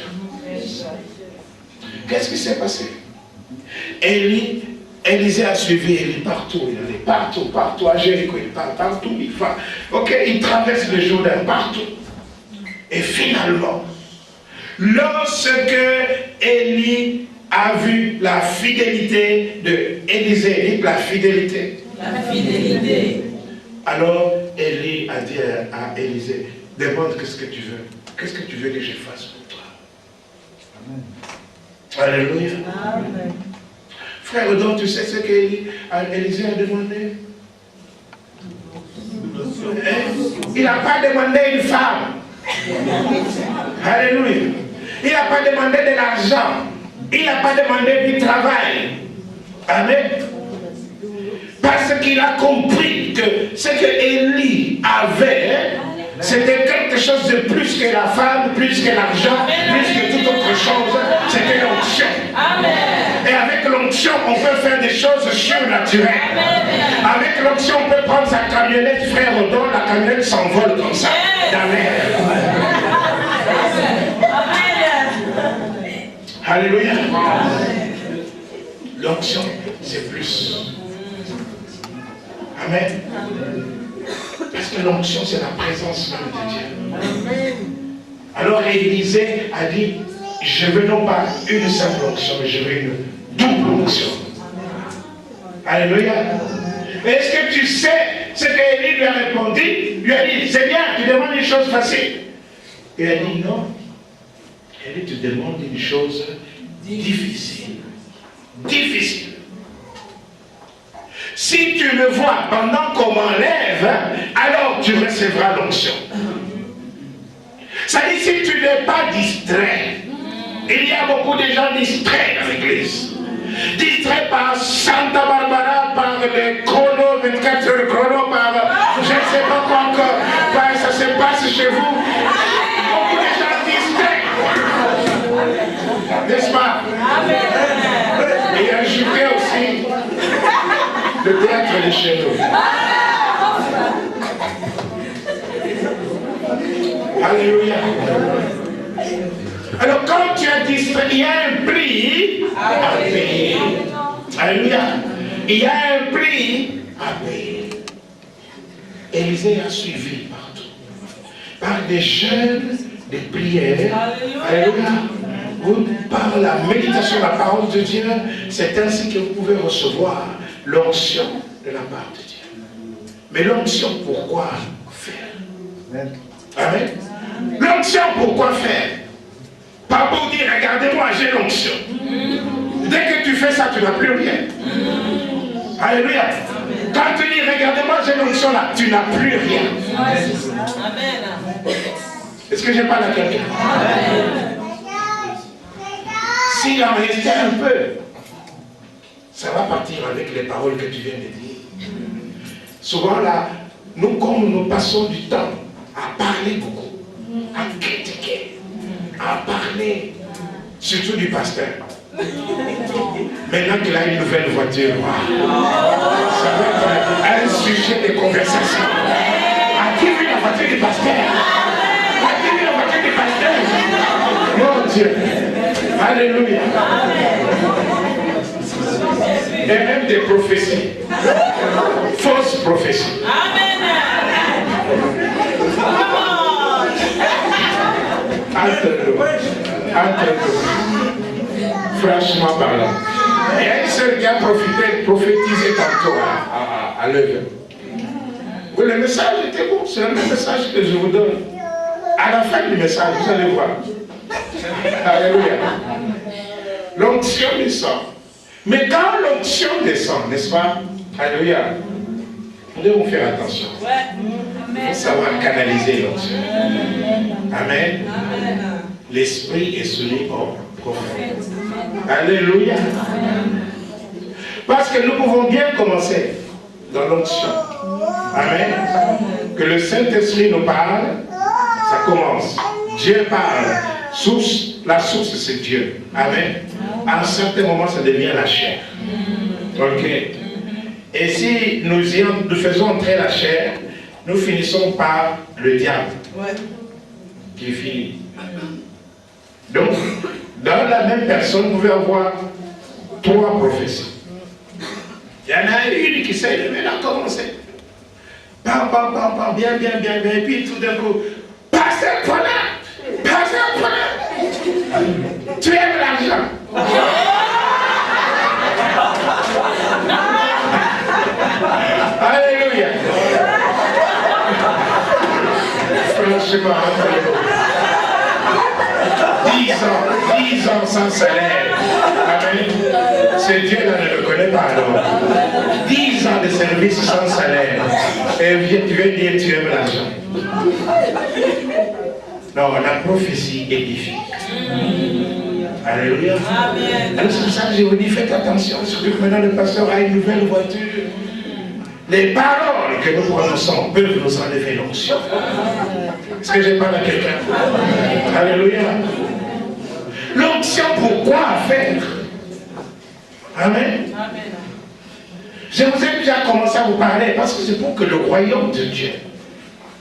A: Qu'est-ce qui s'est passé? Élisée a suivi Élie partout. Il allait partout, à Jéricho, il part partout, il va. Ok, il traverse le Jourdain partout. Et finalement, lorsque Élie a vu la fidélité de Élisée, dites la fidélité. La fidélité. Alors Élie a dit à Élisée, demande qu'est-ce que tu veux. Qu'est-ce que tu veux que je fasse pour toi? Amen. Alléluia. Amen. Frère, donc tu sais ce qu'Élisée a demandé? Il n'a pas demandé une femme. Alléluia. Il n'a pas demandé de l'argent. Il n'a pas demandé du travail. Amen. Parce qu'il a compris que ce que Élie avait, c'était quelque chose de plus que la femme, plus que l'argent, plus que toute autre chose. C'était l'onction. Et avec l'onction, on peut faire des choses surnaturelles. Avec l'onction, on peut prendre sa camionnette, frère Odon, la camionnette s'envole comme ça, dans l'air. Alléluia. L'onction, c'est plus. Amen. Parce que l'onction, c'est la présence même de Dieu. Alors Élisée a dit, je veux non pas une simple onction, mais je veux une double onction. Alléluia. Est-ce que tu sais ce qu'Élie lui a répondu? Il lui a dit, c'est bien, tu demandes une chose facile. Il a dit non. Elle te demande une chose difficile. Difficile. Si tu le vois pendant qu'on m'enlève, alors tu recevras l'onction. Ça dit, si tu n'es pas distrait, il y a beaucoup de gens distraits dans l'église. Distraits par Santa Barbara, par les chronos, 24 heures chrono, par je ne sais pas quoi encore, par ça se passe chez vous. Beaucoup de gens distraits. N'est-ce pas? Et ajouter aussi le théâtre de chez nous. Alléluia. Alors quand tu as distrait, il y a un prix à payer. Alléluia. Il y a un prix à payer. Élisée a suivi partout. Par des jeûnes, des prières. Alléluia. Par la méditation de la parole de Dieu, c'est ainsi que vous pouvez recevoir l'onction de la part de Dieu. Mais l'onction, pourquoi faire? Amen. L'onction, pourquoi faire? Pas pour dire, regardez-moi, j'ai l'onction. Dès que tu fais ça, tu n'as plus rien. Alléluia. Quand tu dis, regardez-moi, j'ai l'onction là, tu n'as plus rien.
B: Amen.
A: Est-ce que je parle à quelqu'un? S'il en restait un peu, ça va partir avec les paroles que tu viens de dire. Souvent là, nous comme nous passons du temps à parler beaucoup, à critiquer, à parler, surtout du pasteur. Maintenant qu'il a une nouvelle voiture, ça va être un sujet de conversation. À qui vu la voiture du pasteur? À qui vu la voiture du pasteur? Mon Dieu. Alléluia. Et même des prophéties. Fausses prophéties.
B: Amen.
A: Entre nous. Franchement parlant. Il y a une seule qui a prophétisé tantôt à l'œuvre. Oui, le message était bon. C'est le même message que je vous donne. À la fin du message, vous allez voir. Alléluia. L'onction descend. Mais quand l'onction descend, n'est-ce pas? Alléluia. Nous devons faire attention. Il faut savoir canaliser l'onction. Amen. L'esprit est soumis au prophète. Alléluia. Parce que nous pouvons bien commencer dans l'onction. Amen. Que le Saint-Esprit nous parle, ça commence. Dieu parle. La source c'est Dieu. Amen. À un certain moment, ça devient la chair. Ok. Et si nous faisons entrer la chair, nous finissons par le diable. Qui finit. Donc, dans la même personne, vous pouvez avoir 3 prophéties. Il y en a une qui s'est levée, elle a commencé. Pam, pam, pam, pam, bien, bien, bien, bien. Et puis tout d'un coup, pasteur Ponard, pasteur Ponard, tu aimes l'argent. Alléluia. Franchement, 10 ans sans salaire. Amen. Ce Dieu-là ne le connaît pas alors. 10 ans de service sans salaire. Et tu veux dire tu aimes l'argent. Non, la prophétie édifie. Alléluia. Alors c'est pour ça que je vous dis, faites attention, surtout que maintenant le pasteur a une nouvelle voiture. Les paroles que nous prononçons peuvent nous enlever l'onction. Est-ce que je parle à quelqu'un? Alléluia. L'onction, pourquoi faire? Amen. Je vous ai déjà commencé à vous parler parce que c'est pour que le royaume de Dieu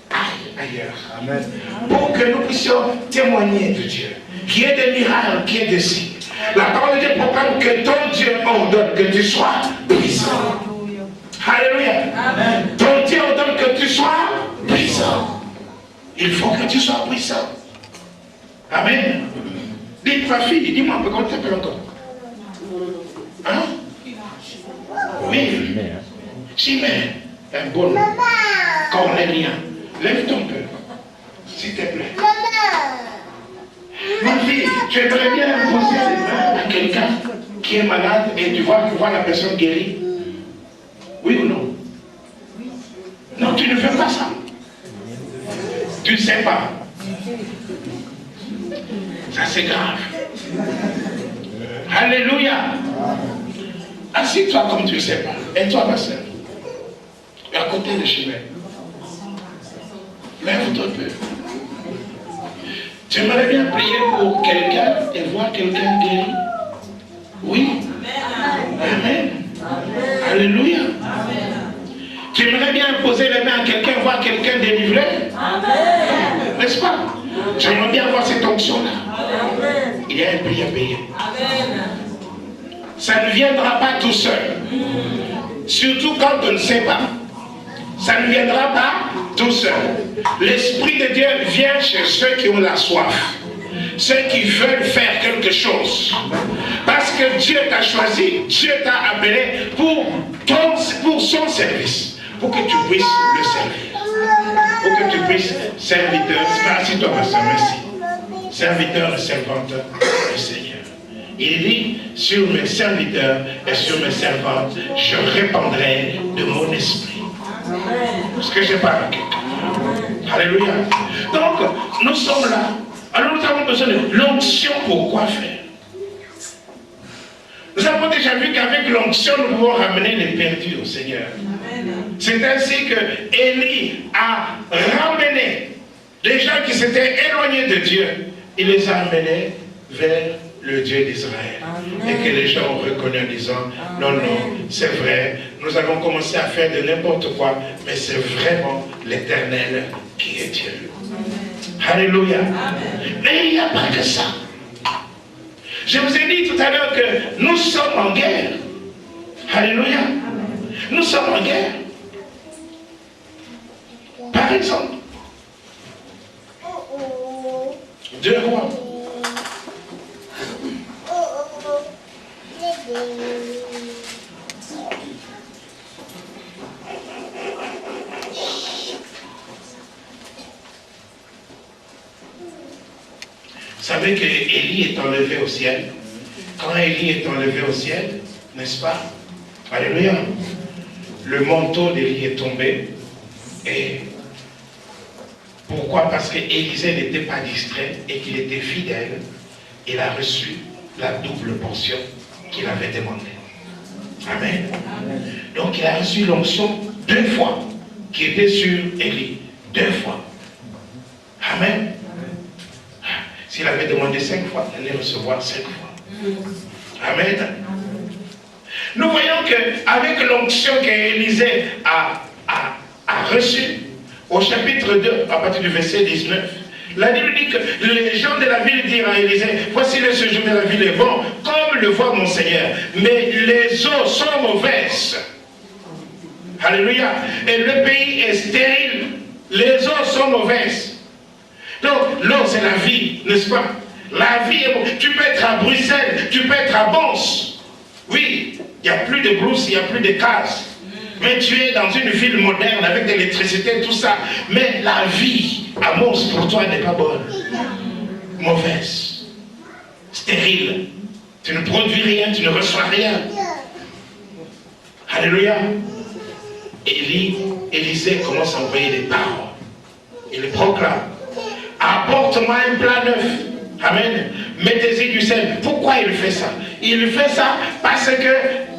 A: aille ailleurs. Amen. Pour que nous puissions témoigner de Dieu. Qu'il y ait des miracles, qu'il y ait des signes. La parole de Dieu proclame que ton Dieu ordonne que tu sois puissant. Alléluia. Amen. Ton Dieu ordonne que tu sois puissant. Il faut que tu sois puissant. Amen. Dis ma fille, dis-moi un peu comment tu t'appelles encore. Hein? Oui. Chimère. Un bon nom. Cornélien. Lève ton cœur. S'il te plaît. Ma fille, tu aimerais bien poser les mains à quelqu'un qui est malade et tu vois la personne guérie? Oui ou non? Non, tu ne fais pas ça. Tu ne sais pas. Ça c'est grave. Alléluia. Assieds-toi comme tu ne sais pas. Et toi, ma soeur, à côté de chemin. Lève-toi un peu. Tu aimerais bien prier pour quelqu'un et voir quelqu'un guéri? Oui. Amen. Alléluia. Tu aimerais bien poser les mains à quelqu'un, voir quelqu'un délivré? N'est-ce pas? J'aimerais bien voir cette onction-là. Il y a un prix à payer. Ça ne viendra pas tout seul. Surtout quand on ne sait pas. Ça ne viendra pas tout seul. L'Esprit de Dieu vient chez ceux qui ont la soif. Ceux qui veulent faire quelque chose. Parce que Dieu t'a choisi, Dieu t'a appelé pour son service. Pour que tu puisses le servir. Pour que tu puisses, serviteur, assis-toi ma soeur, merci. Serviteur et servante du Seigneur. Il dit, sur mes serviteurs et sur mes servantes, je répandrai de mon esprit. Est-ce que je parle à quelqu'un? Alléluia. Donc, nous sommes là. Alors nous avons besoin de l'onction pour quoi faire? Nous avons déjà vu qu'avec l'onction, nous pouvons ramener les perdus au Seigneur. C'est ainsi que Élie a ramené les gens qui s'étaient éloignés de Dieu. Il les a amenés vers le Dieu d'Israël. Et que les gens ont reconnu en disant, non, non, c'est vrai, nous avons commencé à faire de n'importe quoi, mais c'est vraiment l'Éternel qui est Dieu. Alléluia. Mais il n'y a pas que ça. Je vous ai dit tout à l'heure que nous sommes en guerre. Alléluia. Nous sommes en guerre. Par exemple, 2 rois. Vous savez que Élie est enlevé au ciel. Quand Élie est enlevé au ciel, n'est-ce pas? Alléluia. Le manteau d'Élie est tombé. Et pourquoi? Parce qu'Élisée n'était pas distrait et qu'il était fidèle. Il a reçu la double portion qu'il avait demandée. Amen. Donc il a reçu l'onction 2 fois qui était sur Élie. 2 fois. Amen. S'il avait demandé 5 fois, il allait recevoir 5 fois. Amen. Nous voyons qu'avec l'onction qu'Élisée a reçue, au chapitre 2, à partir du verset 19, la Bible dit que les gens de la ville dirent à Élisée, voici le séjour de la ville est bon, comme le voit mon Seigneur, mais les eaux sont mauvaises. Alléluia. Et le pays est stérile. Les eaux sont mauvaises. Donc, l'eau, c'est la vie, n'est-ce pas? La vie est bonne. Tu peux être à Bruxelles, tu peux être à Bons. Oui, il n'y a plus de brousse, il n'y a plus de cases. Mais tu es dans une ville moderne avec de l'électricité, tout ça. Mais la vie à Mons pour toi n'est pas bonne. Mauvaise. Stérile. Tu ne produis rien, tu ne reçois rien. Alléluia. Élisée commence à envoyer des paroles. Il les proclame. Apporte-moi un plat neuf. Amen. Mettez-y du sel. Pourquoi il fait ça? Il fait ça parce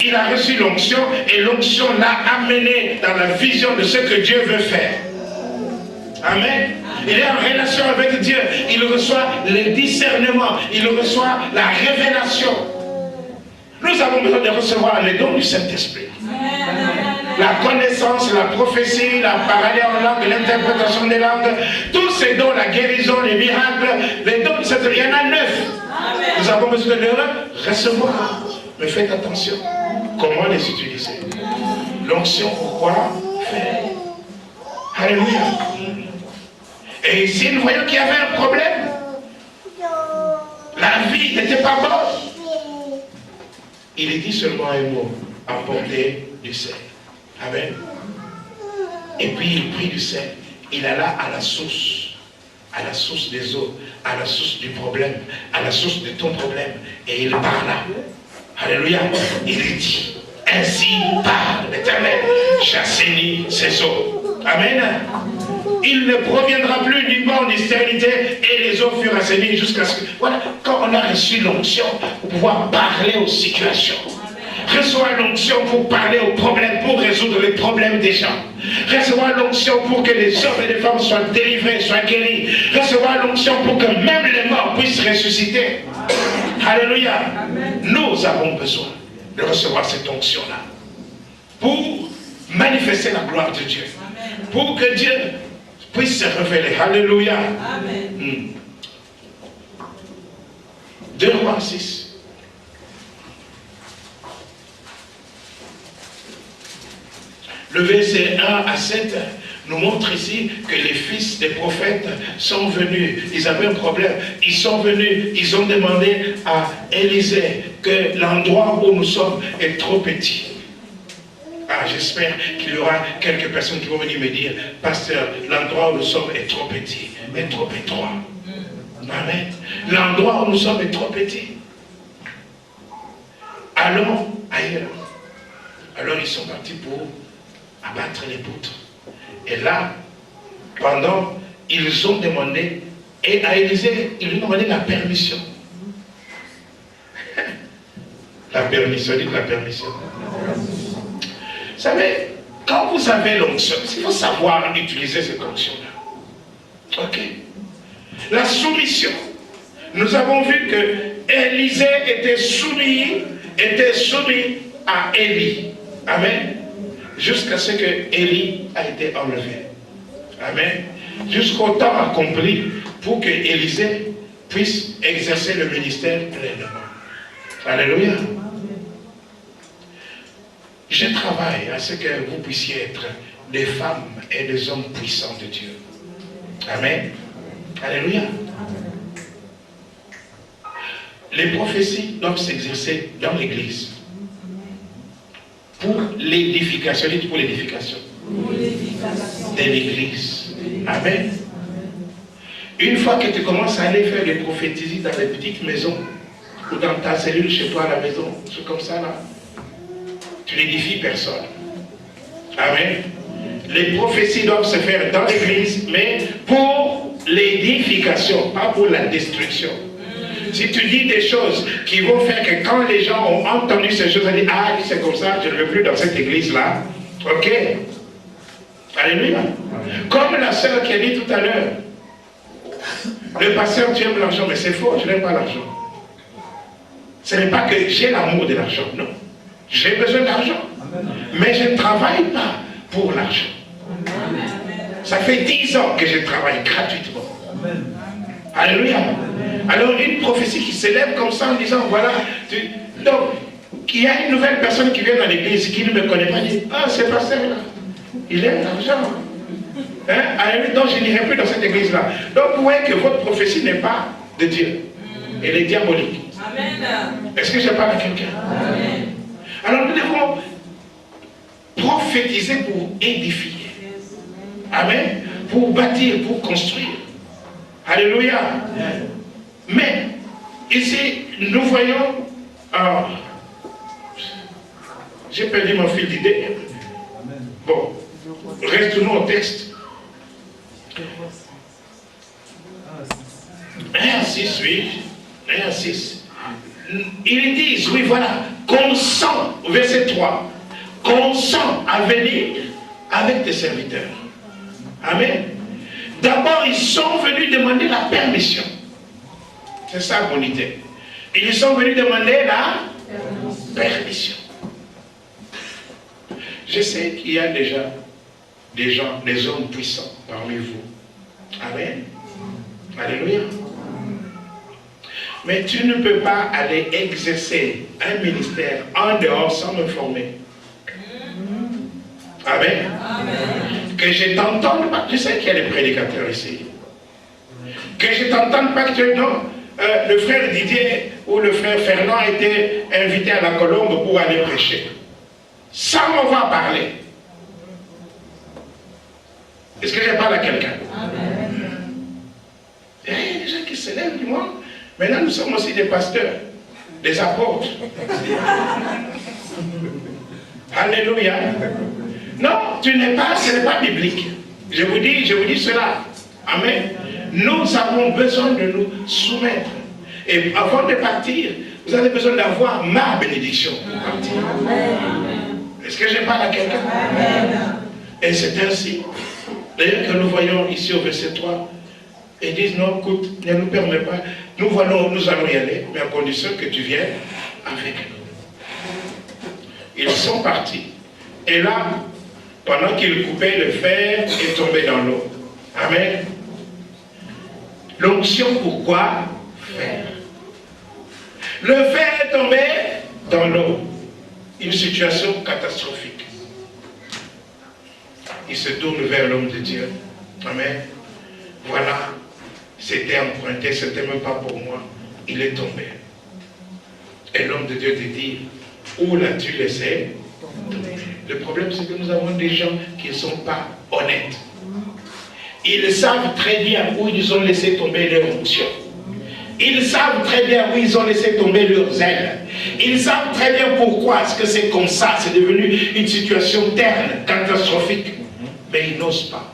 A: qu'il a reçu l'onction et l'onction l'a amené dans la vision de ce que Dieu veut faire. Amen. Il est en relation avec Dieu. Il reçoit le discernement. Il reçoit la révélation. Nous avons besoin de recevoir les dons du Saint-Esprit. La connaissance, la prophétie, la parole en langue, l'interprétation des langues, tous ces dons, la guérison, les miracles, les dons du Saint-Esprit, il y en a 9. Nous avons besoin de les recevoir. Mais faites attention. Comment les utiliser? L'onction, pourquoi faire? Alléluia. Et ici, nous voyons qu'il y avait un problème. La vie n'était pas bonne. Il est dit seulement un mot, apporter du sel. Amen. Et puis il prit du sel. Il alla à la source des eaux, à la source du problème, à la source de ton problème. Et il parla. Alléluia. Il dit, ainsi parle l'Éternel, j'assainis ces eaux. Amen. Il ne proviendra plus du bord de stérilité et les eaux furent assainies jusqu'à ce que... Voilà, quand on a reçu l'onction pour pouvoir parler aux situations. Recevoir l'onction pour parler aux problèmes, pour résoudre les problèmes des gens. Recevoir l'onction pour que les hommes et les femmes soient délivrés, soient guéris. Recevoir l'onction pour que même les morts puissent ressusciter. Alléluia. Nous avons besoin de recevoir cette onction-là pour manifester la gloire de Dieu. Pour que Dieu puisse se révéler. Alléluia. 2 Rois 6. Le verset 1 à 7 nous montre ici que les fils des prophètes sont venus. Ils avaient un problème. Ils sont venus, ils ont demandé à Élisée que l'endroit où nous sommes est trop petit. Ah, j'espère qu'il y aura quelques personnes qui vont venir me dire, pasteur, l'endroit où nous sommes est trop petit, est trop étroit. Amen. L'endroit où nous sommes est trop petit. Allons ailleurs. Alors ils sont partis pour abattre les poutres. Et là, ils ont demandé, et à Élisée, ils lui ont demandé la permission. La permission, dites la permission. Vous savez, quand vous avez l'onction, il faut savoir utiliser cette onction-là. Ok? La soumission. Nous avons vu que Élisée était soumis à Élie. Amen. Jusqu'à ce que Élie a été enlevé. Amen. Jusqu'au temps accompli pour que Élisée puisse exercer le ministère pleinement. Alléluia. Je travaille à ce que vous puissiez être des femmes et des hommes puissants de Dieu. Amen. Alléluia. Les prophéties doivent s'exercer dans l'église. Pour l'édification, dites pour l'édification de l'église. Amen. Une fois que tu commences à aller faire des prophéties dans les petites maisons, ou dans ta cellule chez toi à la maison, c'est comme ça là, tu n'édifies personne. Amen. Les prophéties doivent se faire dans l'église, mais pour l'édification, pas pour la destruction. Si tu dis des choses qui vont faire que quand les gens ont entendu ces choses, ils disent, ah, c'est comme ça, je ne veux plus dans cette église-là. Ok. Alléluia. Comme la sœur qui a dit tout à l'heure, le pasteur, tu aimes l'argent, mais c'est faux, je n'aime pas l'argent. Ce n'est pas que j'ai l'amour de l'argent, non. J'ai besoin d'argent. Mais je ne travaille pas pour l'argent. Ça fait 10 ans que je travaille gratuitement. Alléluia. Alors une prophétie qui s'élève comme ça en disant, voilà, donc il y a une nouvelle personne qui vient dans l'église qui ne me connaît pas, dit, ah, c'est pasteur là, il aime l'argent. Hein? Donc je n'irai plus dans cette église-là. Donc vous voyez que votre prophétie n'est pas de Dieu. Elle est diabolique. Amen. Est-ce que je parle à quelqu'un? Amen. Alors nous devons prophétiser pour édifier. Amen. Pour bâtir, pour construire. Alléluia. Mais ici, nous voyons Alors, j'ai perdu mon fil d'idée. Bon, restons au texte. 1 à 6, oui. 1 à 6. Ils disent, oui, voilà, consent, verset 3, consent à venir avec tes serviteurs. Amen. D'abord, ils sont venus demander la permission. C'est ça mon idée. Ils sont venus demander la permission. Je sais qu'il y a déjà des gens, des hommes puissants parmi vous. Amen. Alléluia. Mais tu ne peux pas aller exercer un ministère en dehors sans me former. Amen. Amen. Que je t'entende pas. Tu sais qu'il y a des prédicateurs ici. Que je t'entende pas que tu non. Le frère Didier ou le frère Fernand a été invité à la Colombe pour aller prêcher. Ça, on va parler. Est-ce que je parle à quelqu'un? Il y a des gens qui se lèvent du monde. Maintenant, nous sommes aussi des pasteurs, des apôtres. Alléluia. Non, ce n'est pas biblique. Je vous dis cela. Amen. Nous avons besoin de nous soumettre. Et avant de partir, vous avez besoin d'avoir ma bénédiction pour partir. Est-ce que je parle à quelqu'un? Et c'est ainsi. D'ailleurs que nous voyons ici au verset 3, ils disent non, écoute, ne nous permet pas. Nous allons y aller, mais à condition que tu viennes avec nous. Ils sont partis. Et là, pendant qu'ils coupaient, le fer est tombé dans l'eau. Amen. L'onction, pourquoi faire? Le fer est tombé dans l'eau. Une situation catastrophique. Il se tourne vers l'homme de Dieu. Amen. Voilà. C'était emprunté, c'était même pas pour moi. Il est tombé. Et l'homme de Dieu te dit, où l'as-tu laissé tomber? Le problème, c'est que nous avons des gens qui ne sont pas honnêtes. Ils savent très bien où ils ont laissé tomber leur onction. Ils savent très bien où ils ont laissé tomber leurs ailes. Ils savent très bien pourquoi est-ce que c'est comme ça. C'est devenu une situation terne, catastrophique. Mais ils n'osent pas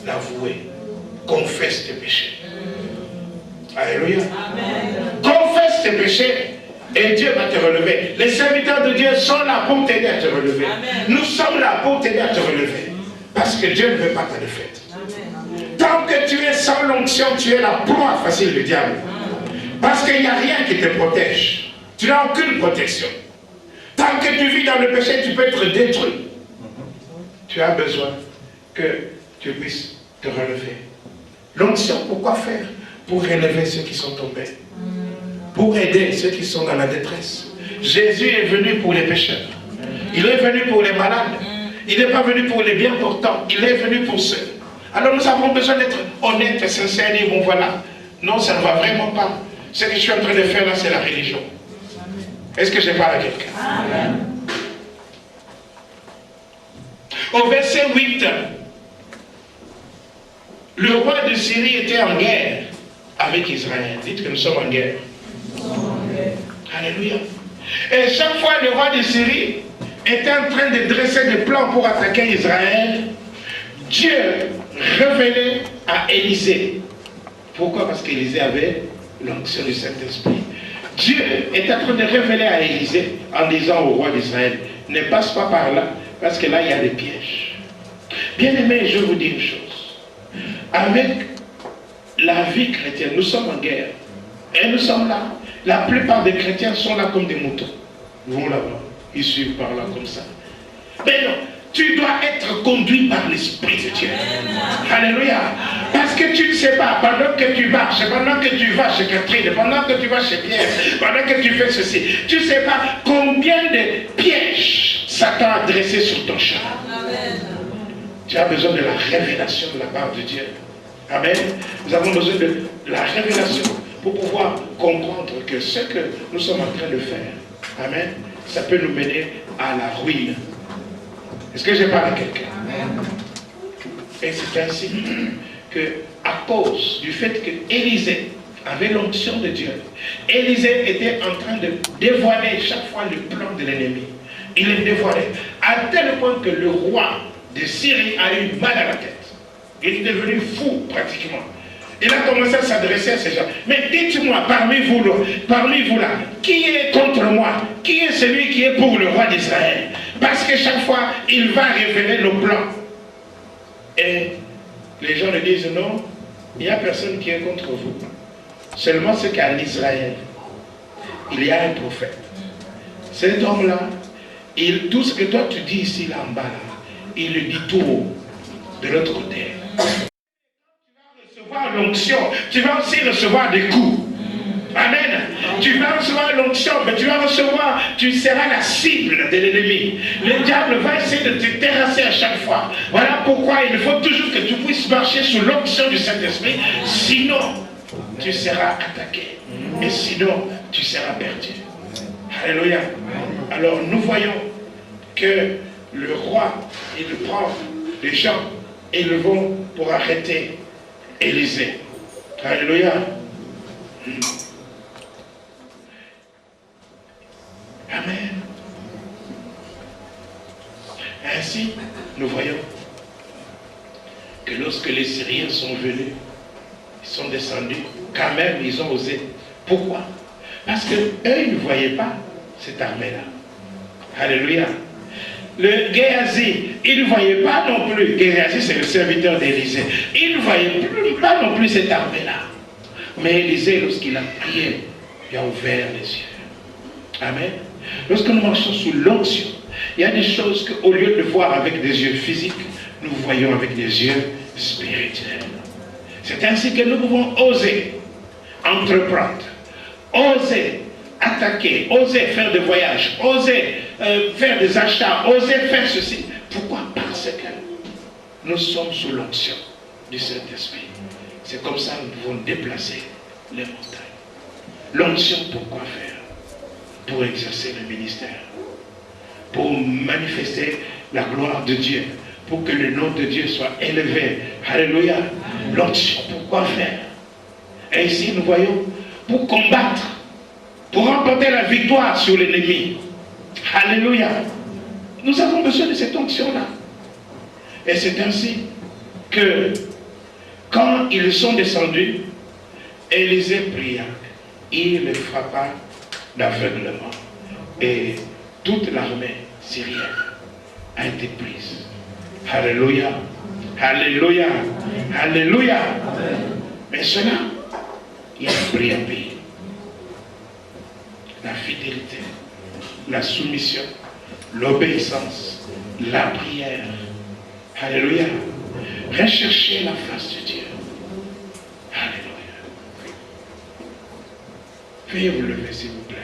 A: l'avouer. Confesse tes péchés. Alléluia. Confesse tes péchés et Dieu va te relever. Les serviteurs de Dieu sont là pour t'aider à te relever. Amen. Nous sommes là pour t'aider à te relever. Parce que Dieu ne veut pas ta défaite. Tant que tu es sans l'onction, tu es la proie facile du diable. Parce qu'il n'y a rien qui te protège. Tu n'as aucune protection. Tant que tu vis dans le péché, tu peux être détruit. Tu as besoin que tu puisses te relever. L'onction, pourquoi faire? Pour relever ceux qui sont tombés. Pour aider ceux qui sont dans la détresse. Jésus est venu pour les pécheurs. Il est venu pour les malades. Il n'est pas venu pour les bien portants. Il est venu pour ceux. Alors nous avons besoin d'être honnêtes et sincères et dire, bon voilà, non, ça ne va vraiment pas. Ce que je suis en train de faire là, c'est la religion. Est-ce que je parle à quelqu'un? Au verset 8, le roi de Syrie était en guerre avec Israël. Dites que nous sommes en guerre. Alléluia. Et chaque fois le roi de Syrie était en train de dresser des plans pour attaquer Israël, Dieu révélait à Élisée. Pourquoi? Parce qu'Élisée avait l'onction du Saint-Esprit. Dieu est en train de révéler à Élisée en disant au roi d'Israël, ne passe pas par là, parce que là il y a des pièges. Bien-aimés, je vous dis une chose. Avec la vie chrétienne, nous sommes en guerre. Et nous sommes là. La plupart des chrétiens sont là comme des moutons. Ils vont là-bas. Ils suivent par là comme ça. Mais non, tu dois être conduit par l'Esprit de Dieu. Alléluia. Parce que tu ne sais pas, pendant que tu marches, pendant que tu vas chez Catherine, pendant que tu vas chez Pierre, pendant que tu fais ceci, tu ne sais pas combien de pièges Satan a dressés sur ton chemin. Tu as besoin de la révélation de la part de Dieu. Amen. Nous avons besoin de la révélation pour pouvoir comprendre que ce que nous sommes en train de faire, amen, ça peut nous mener à la ruine. Est-ce que je parle à quelqu'un? Et c'est ainsi que, à cause du fait que Élisée avait l'onction de Dieu. Élisée était en train de dévoiler chaque fois le plan de l'ennemi. Il le dévoilait. À tel point que le roi de Syrie a eu mal à la tête. Il est devenu fou pratiquement. Il a commencé à s'adresser à ces gens. Mais dites-moi, parmi vous là, qui est contre moi? Qui est celui qui est pour le roi d'Israël? Parce que chaque fois, il va révéler le plan. Et les gens lui disent non, il n'y a personne qui est contre vous. Seulement c'est qu'en Israël, il y a un prophète. Cet homme-là, tout ce que toi tu dis ici, là en bas, là, il le dit tout haut, de l'autre côté. Tu vas recevoir l'onction, tu vas aussi recevoir des coups. Amen. Tu vas recevoir l'onction, mais tu seras la cible de l'ennemi. Le diable va essayer de te terrasser à chaque fois. Voilà pourquoi il faut toujours que tu puisses marcher sous l'onction du Saint-Esprit. Sinon, tu seras attaqué. Et sinon, tu seras perdu. Alléluia. Alors, nous voyons que le roi, il prend les gens et ils vont pour arrêter Élisée. Alléluia. Amen. Ainsi, nous voyons que lorsque les Syriens sont venus, ils sont descendus, quand même ils ont osé. Pourquoi? Parce qu'eux, ils ne voyaient pas cette armée-là. Alléluia. Le Géhazi, il ne voyait pas non plus. Géhazi, c'est le serviteur d'Élisée. Il ne voyait pas non plus cette armée-là. Mais Élisée, lorsqu'il a prié, il a ouvert les yeux. Amen. Lorsque nous marchons sous l'onction, il y a des choses qu'au lieu de voir avec des yeux physiques, nous voyons avec des yeux spirituels. C'est ainsi que nous pouvons oser entreprendre, oser attaquer, oser faire des voyages, oser faire des achats, oser faire ceci. Pourquoi? Parce que nous sommes sous l'onction du Saint-Esprit. C'est comme ça que nous pouvons déplacer les montagnes. L'onction, pourquoi faire? Pour exercer le ministère, pour manifester la gloire de Dieu, pour que le nom de Dieu soit élevé. Alléluia. L'onction, pourquoi faire? Et ici, nous voyons, pour combattre, pour remporter la victoire sur l'ennemi. Alléluia. Nous avons besoin de cette onction-là. Et c'est ainsi que, quand ils sont descendus, Élisée pria. Il les frappa d'aveuglement. Et toute l'armée syrienne a été prise. Alléluia. Alléluia. Alléluia. Mais cela, il y a un prix à payer. La fidélité, la soumission, l'obéissance, la prière. Alléluia. Recherchez la face de Dieu. Alléluia. Veuillez vous lever, s'il vous plaît.